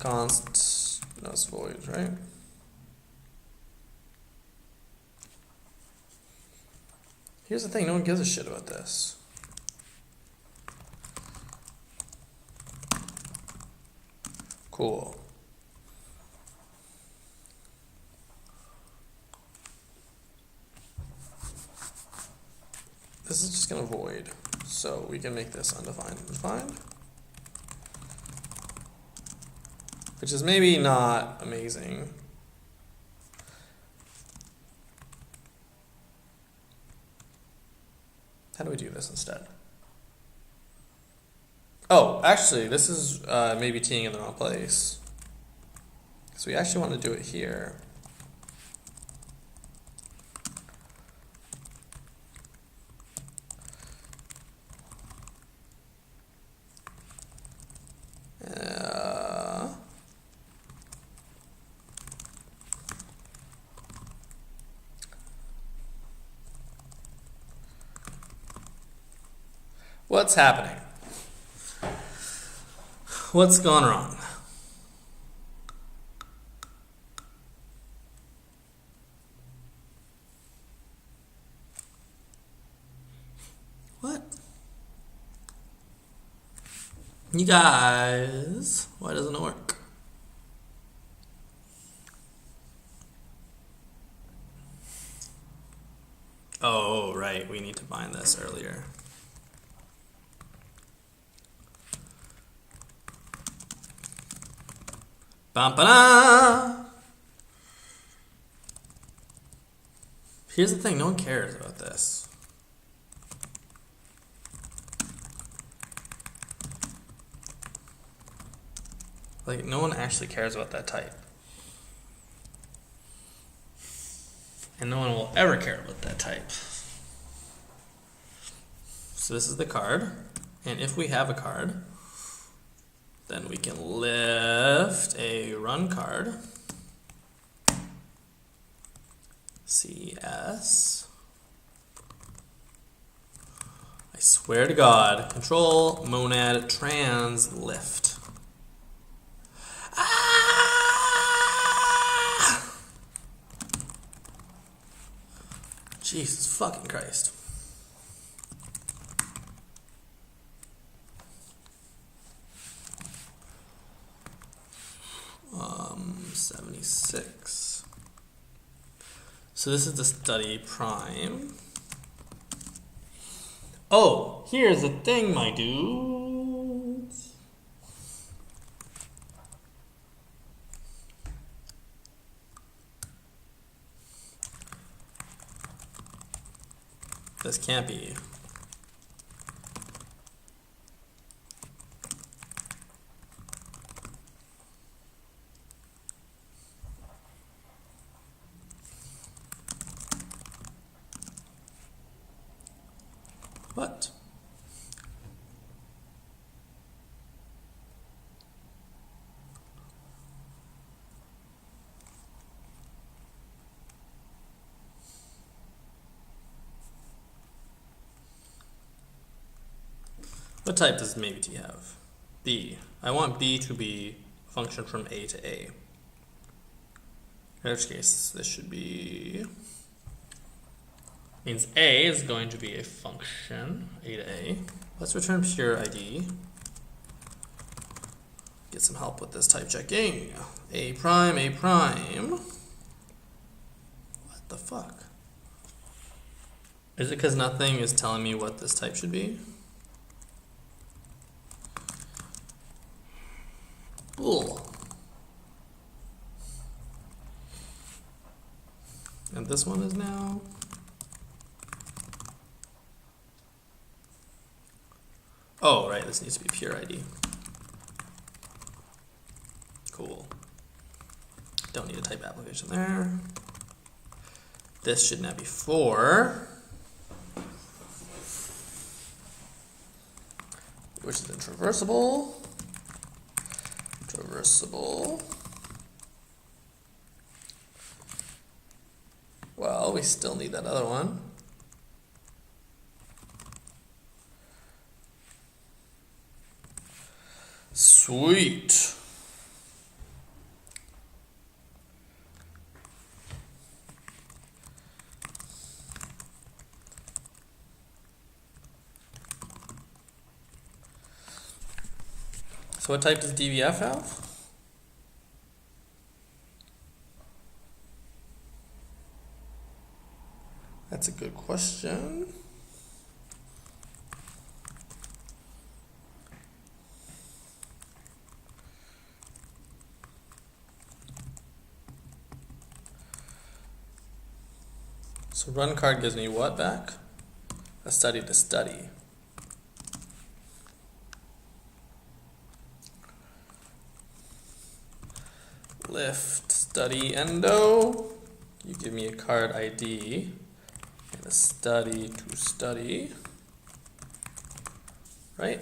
Const. No, it's void, right? Here's the thing, no one gives a shit about this. Cool. This is just gonna void, so we can make this undefined and defined. Which is maybe not amazing. How do we do this instead? Oh, actually, this is maybe teeing in the wrong place. So we actually want to do it here. What's happening? What's gone wrong? What? You guys, why doesn't it work? Oh, right, we need to bind this earlier. Bam-ba-da! Here's the thing, no one cares about this. Like, no one actually cares about that type. And no one will ever care about that type. So this is the card. And if we have a card, then we can lift a run card. CS. I swear to God, control monad trans lift. Ah! Jesus fucking Christ. 76. So this is the study prime. Oh, here's the thing, my dudes. This can't be. What? What type does maybe t have? B. I want b to be a function from a to a. In which case, this should be... means a is going to be a function, a to a. Let's return pure ID. Get some help with this type checking. A prime, A prime. What the fuck? Is it because nothing is telling me what this type should be? Ugh. And this one is now... oh, right, this needs to be pure ID. Cool. Don't need a type application there. This should now be 4. Which is then traversable. Traversable. Well, we still need that other one. Sweet. So what type does DBF have? That's a good question. So run card gives me what back? A study to study. Lift study endo. You give me a card ID and a study to study. Right?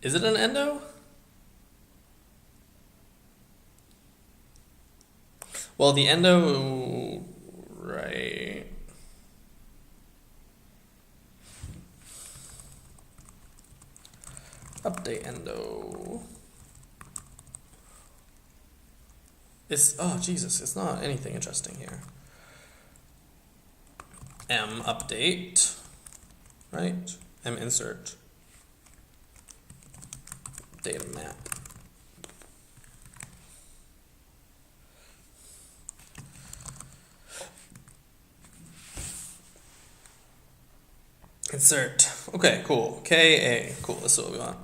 Is it an endo? Well, the endo, right. Update endo. It's, oh Jesus, it's not anything interesting here. M update, right? M insert. Data map. Insert. Okay, cool. KA. Cool, this is what we want.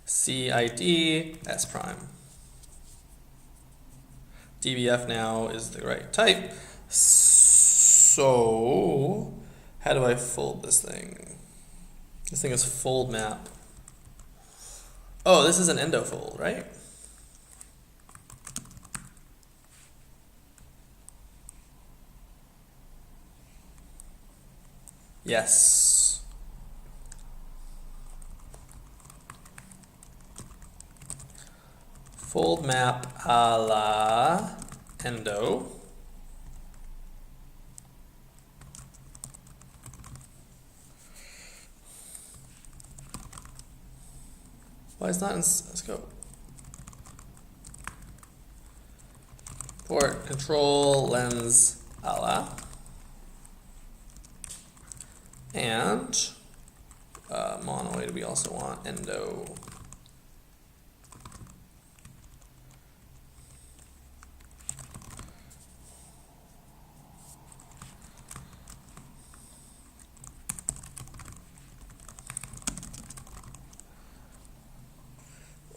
CID S prime. DBF now is the right type. So, how do I fold this thing? This thing is fold map. Oh, this is an endo fold, right? Yes. Fold map a la endo. Why is not in scope? Port control lens a la. And monoid, we also want endo.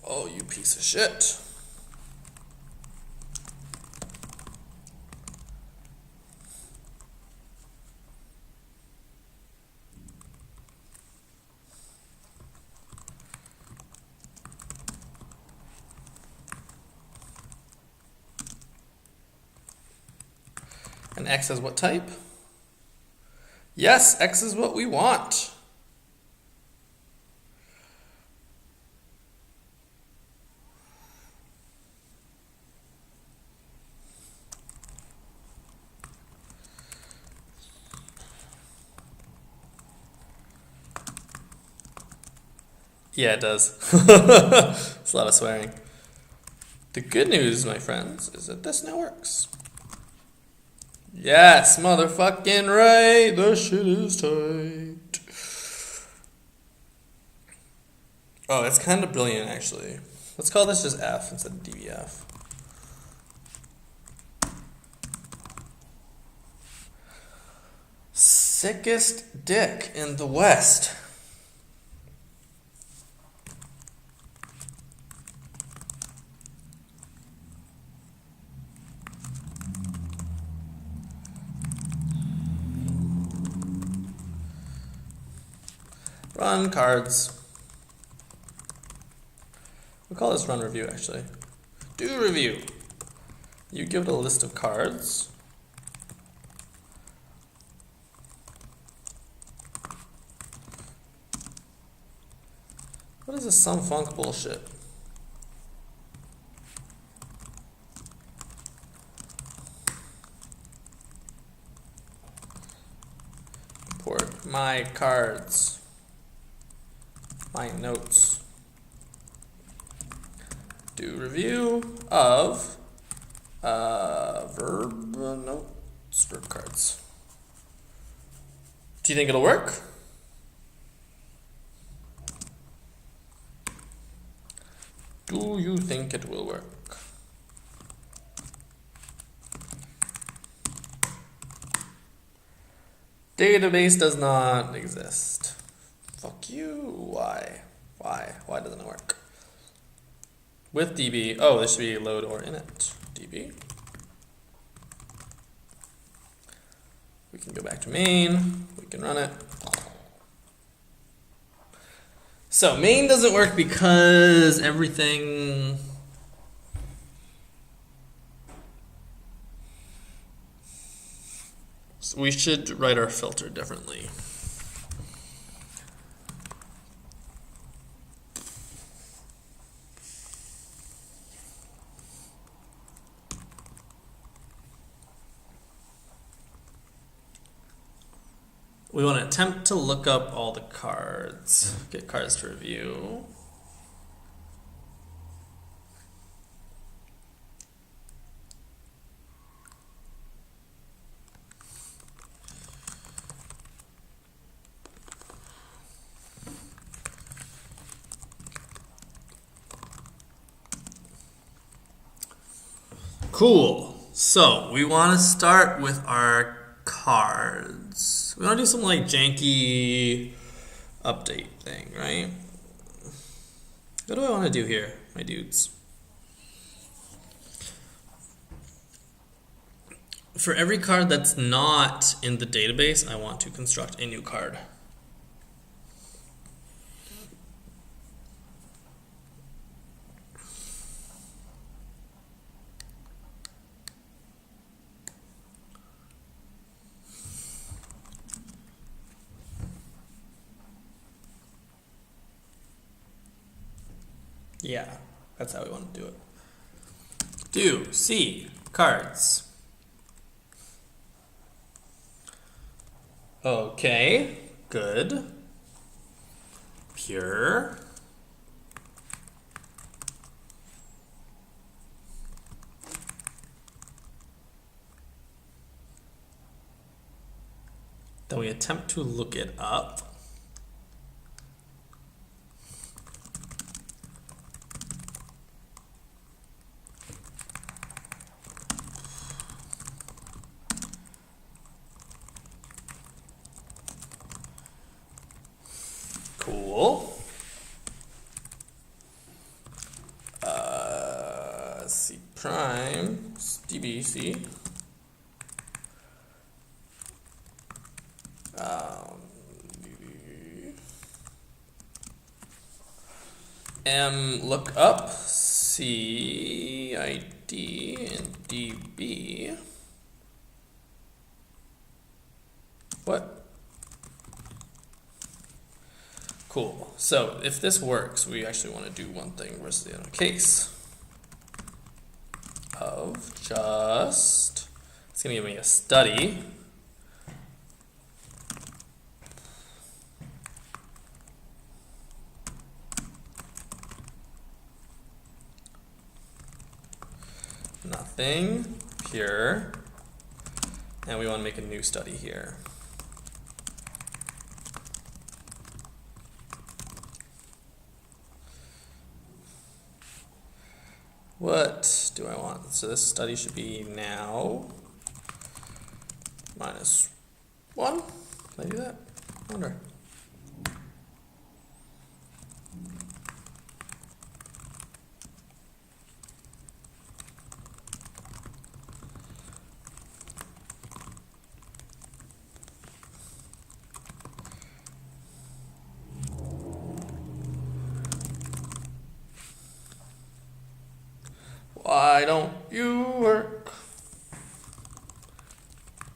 Oh, you piece of shit. And X is what type? Yes, X is what we want. Yeah, it does. It's a lot of swearing. The good news, my friends, is that this now works. Yes, motherfucking right. The shit is tight. Oh, it's kind of brilliant, actually. Let's call this just F instead of DBF. Sickest dick in the West. Run cards. We'll call this run review, actually. Do review. You give it a list of cards. What is this some funk bullshit? Import my cards. My notes. Do review of verb notes, verb cards. Do you think it'll work? Do you think it will work? Database does not exist. Fuck you. Why? Why doesn't it work? With DB, oh, this should be load or init. DB. We can go back to main. We can run it. So main doesn't work because everything. So we should write our filter differently. We want to attempt to look up all the cards. Get cards to review. Cool. So we want to start with our cards. We want to do some like janky update thing, right? What do I want to do here, my dudes? For every card that's not in the database, I want to construct a new card. Yeah, that's how we want to do it. Do C cards. Okay, good. Pure. Then we attempt to look it up. Cool. C prime, DBC. M look up C ID and DB. What? Cool. So if this works, we actually want to do one thing versus the other. Case of just, it's going to give me a study. nothing, pure, and we want to make a new study here. What do I want? So this study should be now -1. Can I do that? I wonder. Why don't you work?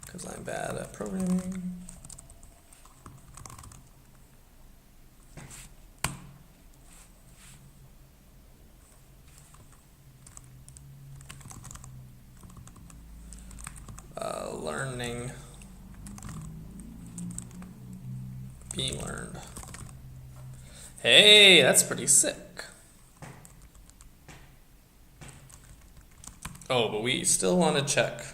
Because I'm bad at programming. Learning. Being learned. Hey, that's pretty sick. Oh, but we still want to check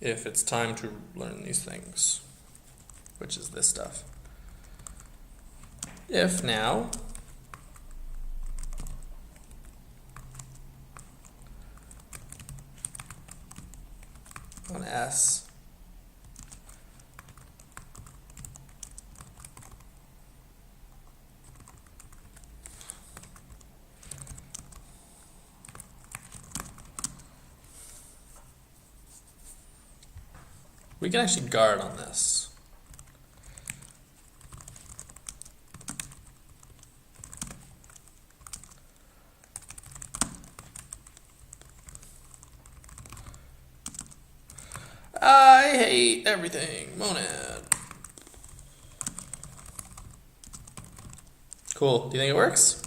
if it's time to learn these things, which is this stuff. If now on S we can actually guard on this. I hate everything. Monad. Cool. Do you think it works?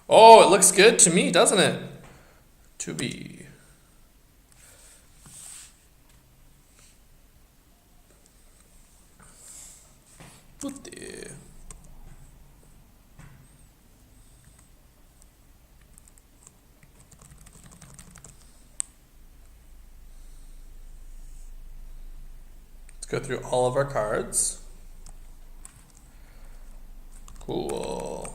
Oh, it looks good to me, doesn't it? To be. What the? Let's go through all of our cards. Cool.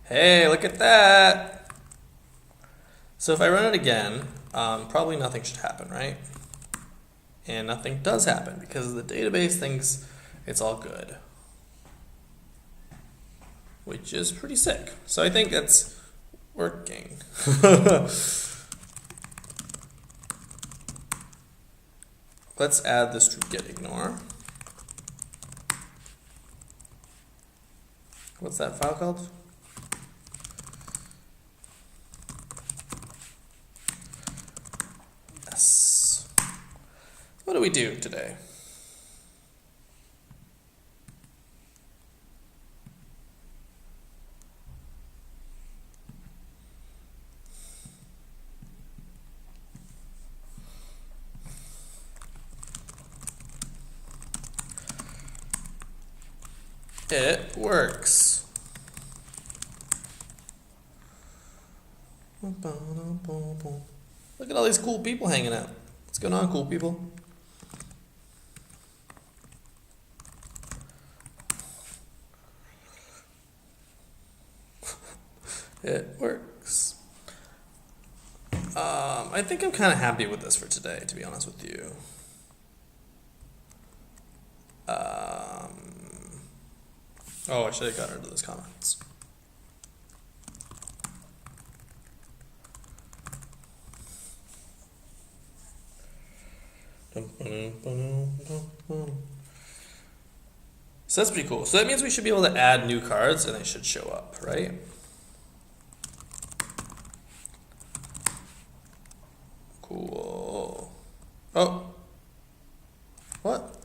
Hey, look at that. So if I run it again, probably nothing should happen, right? And nothing does happen because the database thinks it's all good, which is pretty sick. So I think it's working. Let's add this to getIgnore. What's that file called? Yes. What do we do today? It works. Look at all these cool people hanging out. What's going on, cool people? It works. I think I'm kind of happy with this for today, to be honest with you. Oh, I should have got rid of those comments. So that's pretty cool. So that means we should be able to add new cards and they should show up, right? Cool. Oh. What?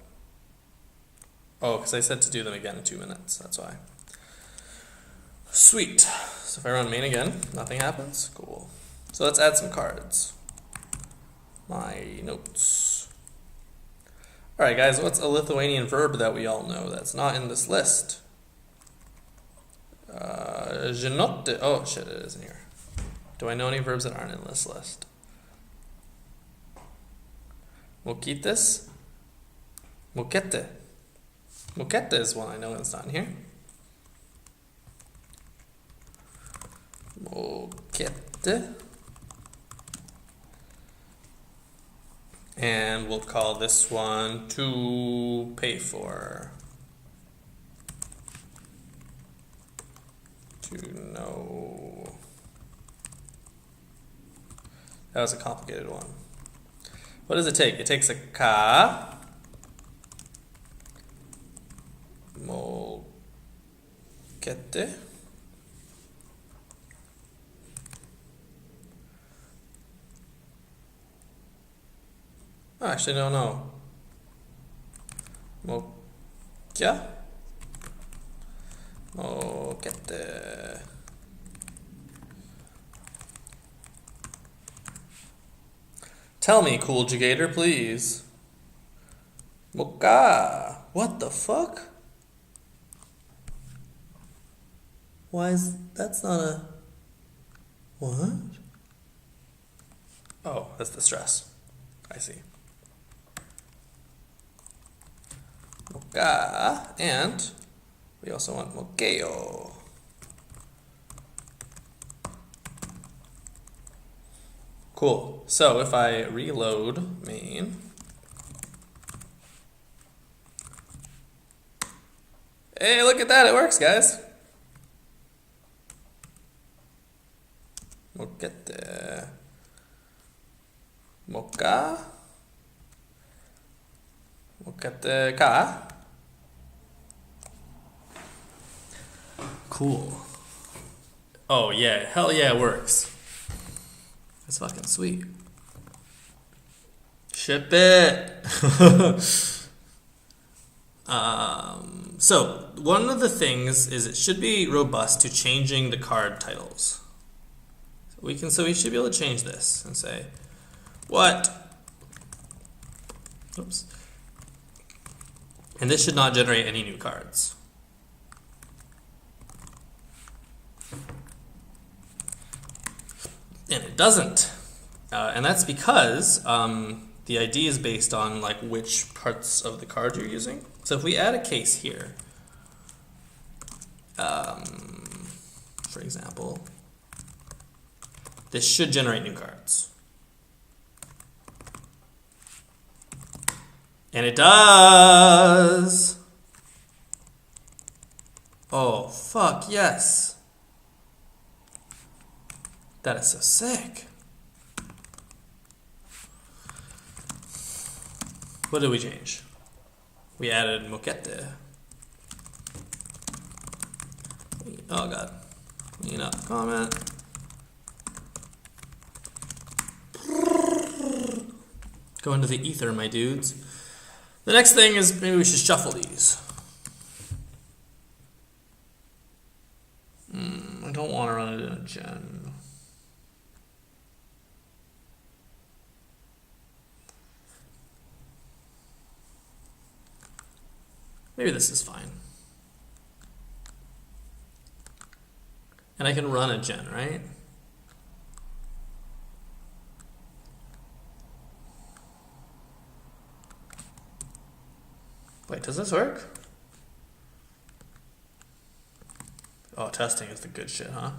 Oh, because I said to do them again in 2 minutes. That's why. Sweet. So if I run main again, nothing happens. Cool. So let's add some cards. My notes. All right, guys, what's a Lithuanian verb that we all know that's not in this list? Je note. Oh shit, it is in here. Do I know any verbs that aren't in this list? Moquites. Moquete. Moquete is one I know that's not in here. Moquete. And we'll call this one to pay for. To know. That was a complicated one. What does it take? It takes a ka. Moquete. Oh, actually, no, no. Moquia. Moquete. Tell me, Cool Jigator, please. Mocha. What the fuck? Why is that's not a what? Oh, that's the stress. I see. Mocha, and we also want moqueo. Cool. So if I reload main, hey, look at that, it works, guys. Moquete. Mocha. Moquete ka. Cool. Oh yeah, hell yeah, it works. That's fucking sweet. Ship it. So one of the things is it should be robust to changing the card titles. So we should be able to change this and say, what? Oops. And this should not generate any new cards. And it doesn't. And that's because the ID is based on like which parts of the card you're using. So if we add a case here, for example, this should generate new cards. And it does. Oh, fuck, yes. That is so sick. What did we change? We added moquete. Oh god. Clean up comment. Go into the ether, my dudes. The next thing is maybe we should shuffle these. I don't want to run it in a gen. Maybe this is fine. And I can run a gen, right? Wait, does this work? Oh, testing is the good shit, huh?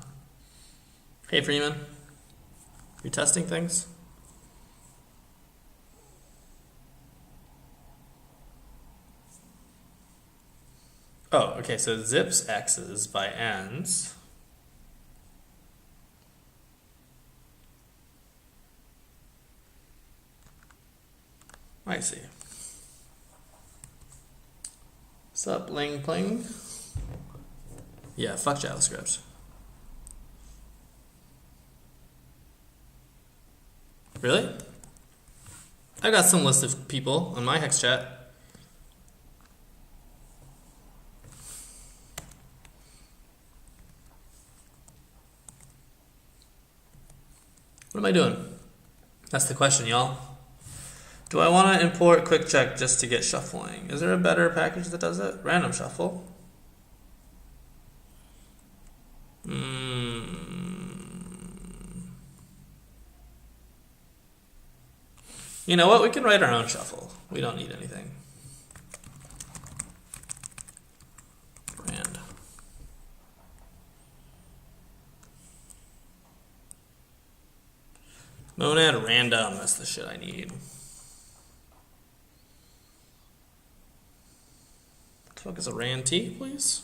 Hey, Freeman. You testing things? Oh, okay, so it zips X's by ends. I see. Sup, Ling Pling? Yeah, fuck JavaScript. Really? I got some list of people on my Hex chat. What am I doing? That's the question, y'all. Do I want to import Quick Check just to get shuffling? Is there a better package that does it? Random Shuffle. You know what? We can write our own shuffle. We don't need anything. Rand. Monad random. That's the shit I need. What the fuck is a Rand T, please?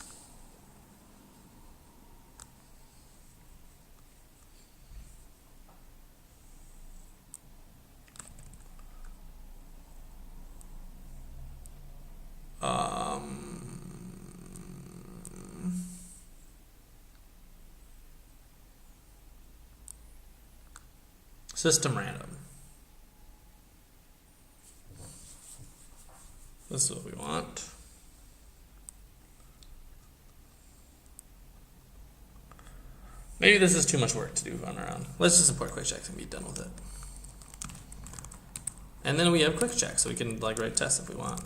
System random. This is what we want. Maybe this is too much work to do on our own. Let's just import quick checks and be done with it. And then we have quick checks, so we can like write tests if we want.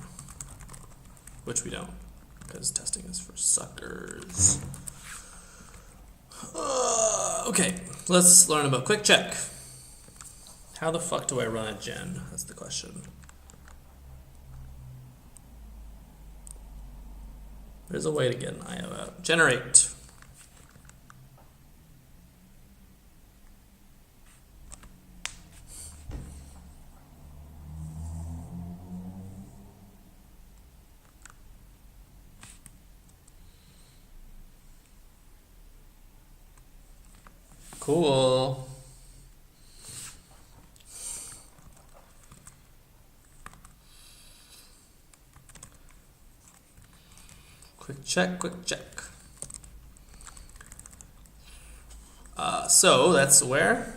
Which we don't, because testing is for suckers. Okay, let's learn about quick check. How the fuck do I run a gen? That's the question. There's a way to get an IO out. Generate. Cool. Quick check, quick check. So that's where?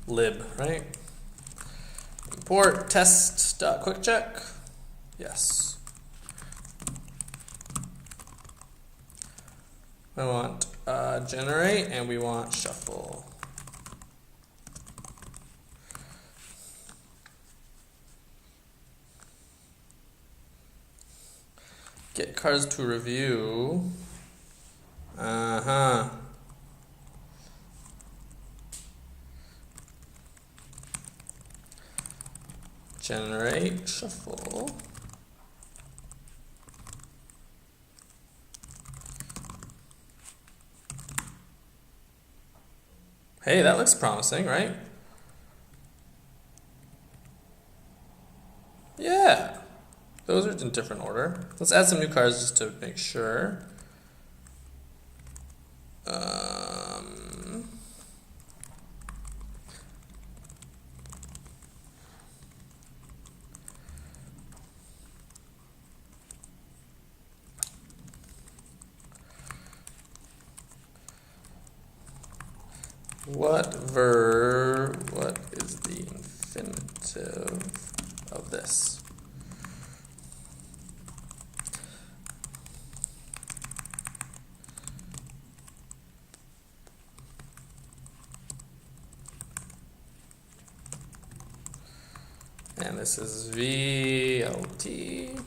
Lib, right? Import test.quick check. Yes. I want generate and we want shuffle. Get cards to review. Generate shuffle. Hey, that looks promising, right? Yeah. Those are in different order. Let's add some new cards just to make sure. What is the infinitive of this? And this is VLT.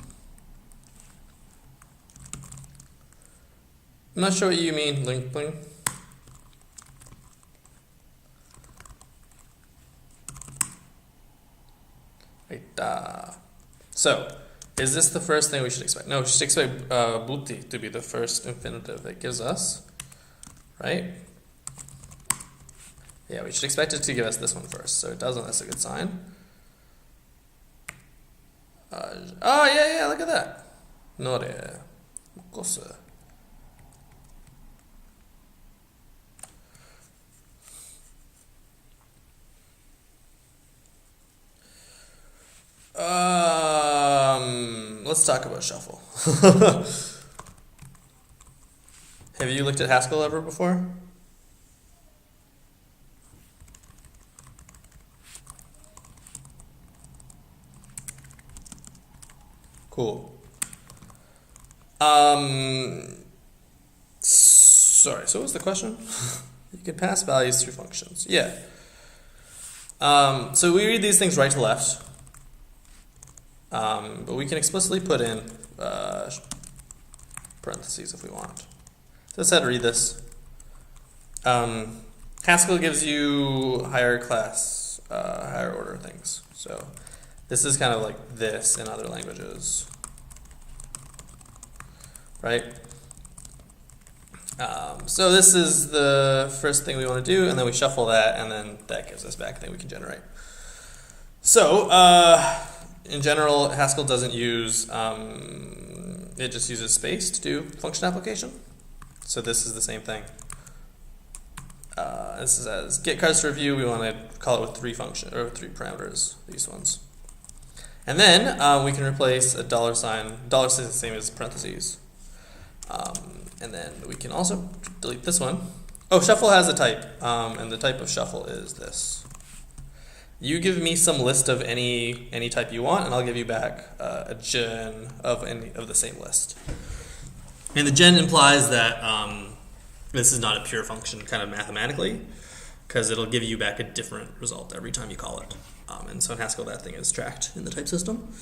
I'm not sure what you mean, link bling. Right. So, is this the first thing we should expect? No, we should expect Bhuti to be the first infinitive it gives us, right? Yeah, we should expect it to give us this one first. So it doesn't, that's a good sign. Oh, yeah, look at that. Nore. Mukose. Let's talk about shuffle. Have you looked at Haskell ever before? Cool. Sorry, so what was the question? You can pass values through functions. Yeah. So we read these things right to left. But we can explicitly put in parentheses if we want. So let's read this. Haskell gives you higher class, higher order things. So this is kind of like this in other languages, right? So this is the first thing we want to do, and then we shuffle that, and then that gives us back a thing we can generate. So in general, Haskell doesn't use, it just uses space to do function application. So this is the same thing. This is as get cards to review. We want to call it with three parameters, these ones. And then we can replace a dollar sign. Dollar sign is the same as parentheses. And then we can also delete this one. Oh, shuffle has a type, and the type of shuffle is this. You give me some list of any type you want, and I'll give you back a gen of any of the same list. And the gen implies that this is not a pure function kind of mathematically, because it'll give you back a different result every time you call it. And so in Haskell, that thing is tracked in the type system.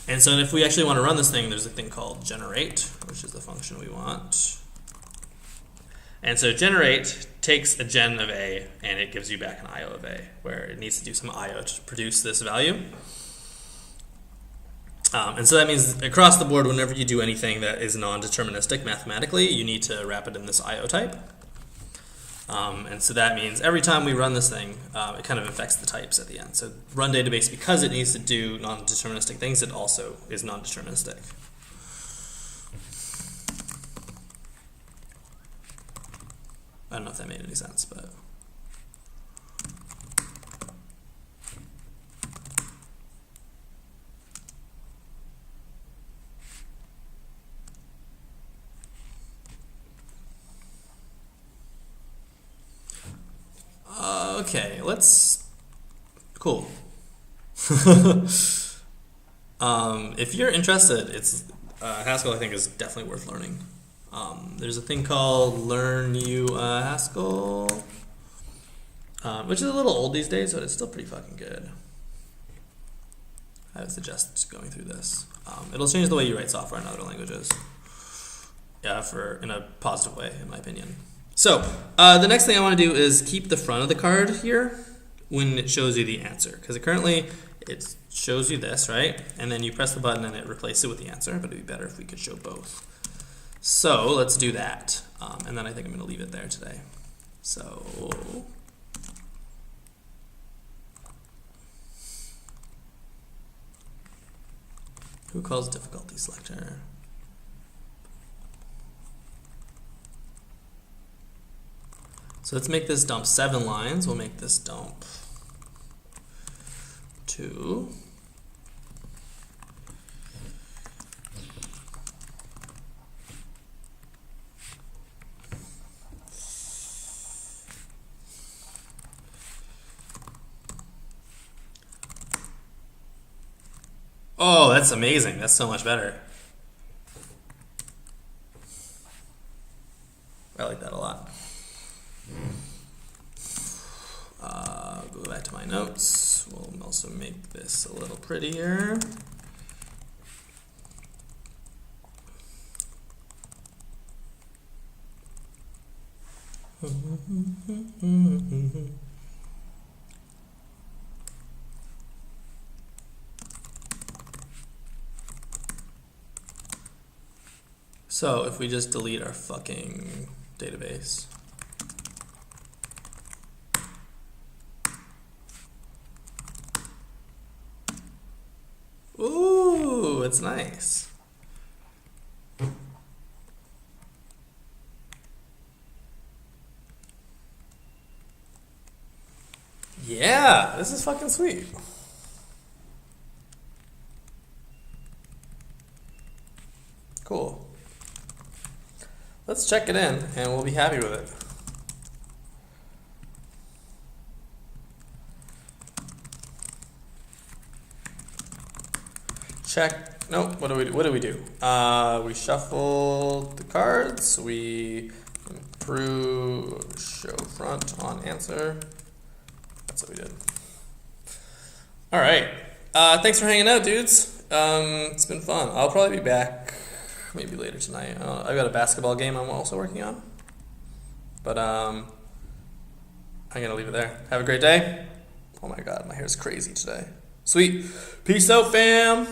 And so if we actually want to run this thing, there's a thing called generate, which is the function we want. And so generate takes a gen of A, and it gives you back an IO of A, where it needs to do some IO to produce this value. And so that means across the board, whenever you do anything that is non-deterministic mathematically, you need to wrap it in this IO type. And so that means every time we run this thing, it kind of affects the types at the end. So run database, because it needs to do non-deterministic things, it also is non-deterministic. I don't know if that made any sense, but... Okay, let's... Cool. If you're interested, it's Haskell, I think, is definitely worth learning. There's a thing called Learn You Haskell, which is a little old these days, but it's still pretty fucking good. I would suggest going through this. It'll change the way you write software in other languages. Yeah, in a positive way, in my opinion. So, the next thing I want to do is keep the front of the card here when it shows you the answer. Because currently, it shows you this, right? And then you press the button and it replaces it with the answer, but it'd be better if we could show both. So, let's do that. And then I think I'm going to leave it there today. So... Who calls difficulty selector? So let's make this dump 7 lines. We'll make this dump 2. Oh, that's amazing. That's so much better. I like that a lot. Go back to my notes. We'll also make this a little prettier. So if we just delete our fucking database. Ooh, it's nice. Yeah, this is fucking sweet. Cool. Let's check it in and we'll be happy with it. Check. Nope. What do we do? What do we do? We shuffle the cards. We improve show front on answer. That's what we did. All right. Thanks for hanging out, dudes. It's been fun. I'll probably be back maybe later tonight. I've got a basketball game I'm also working on. But I'm going to leave it there. Have a great day. Oh my god, my hair's crazy today. Sweet. Peace out, fam.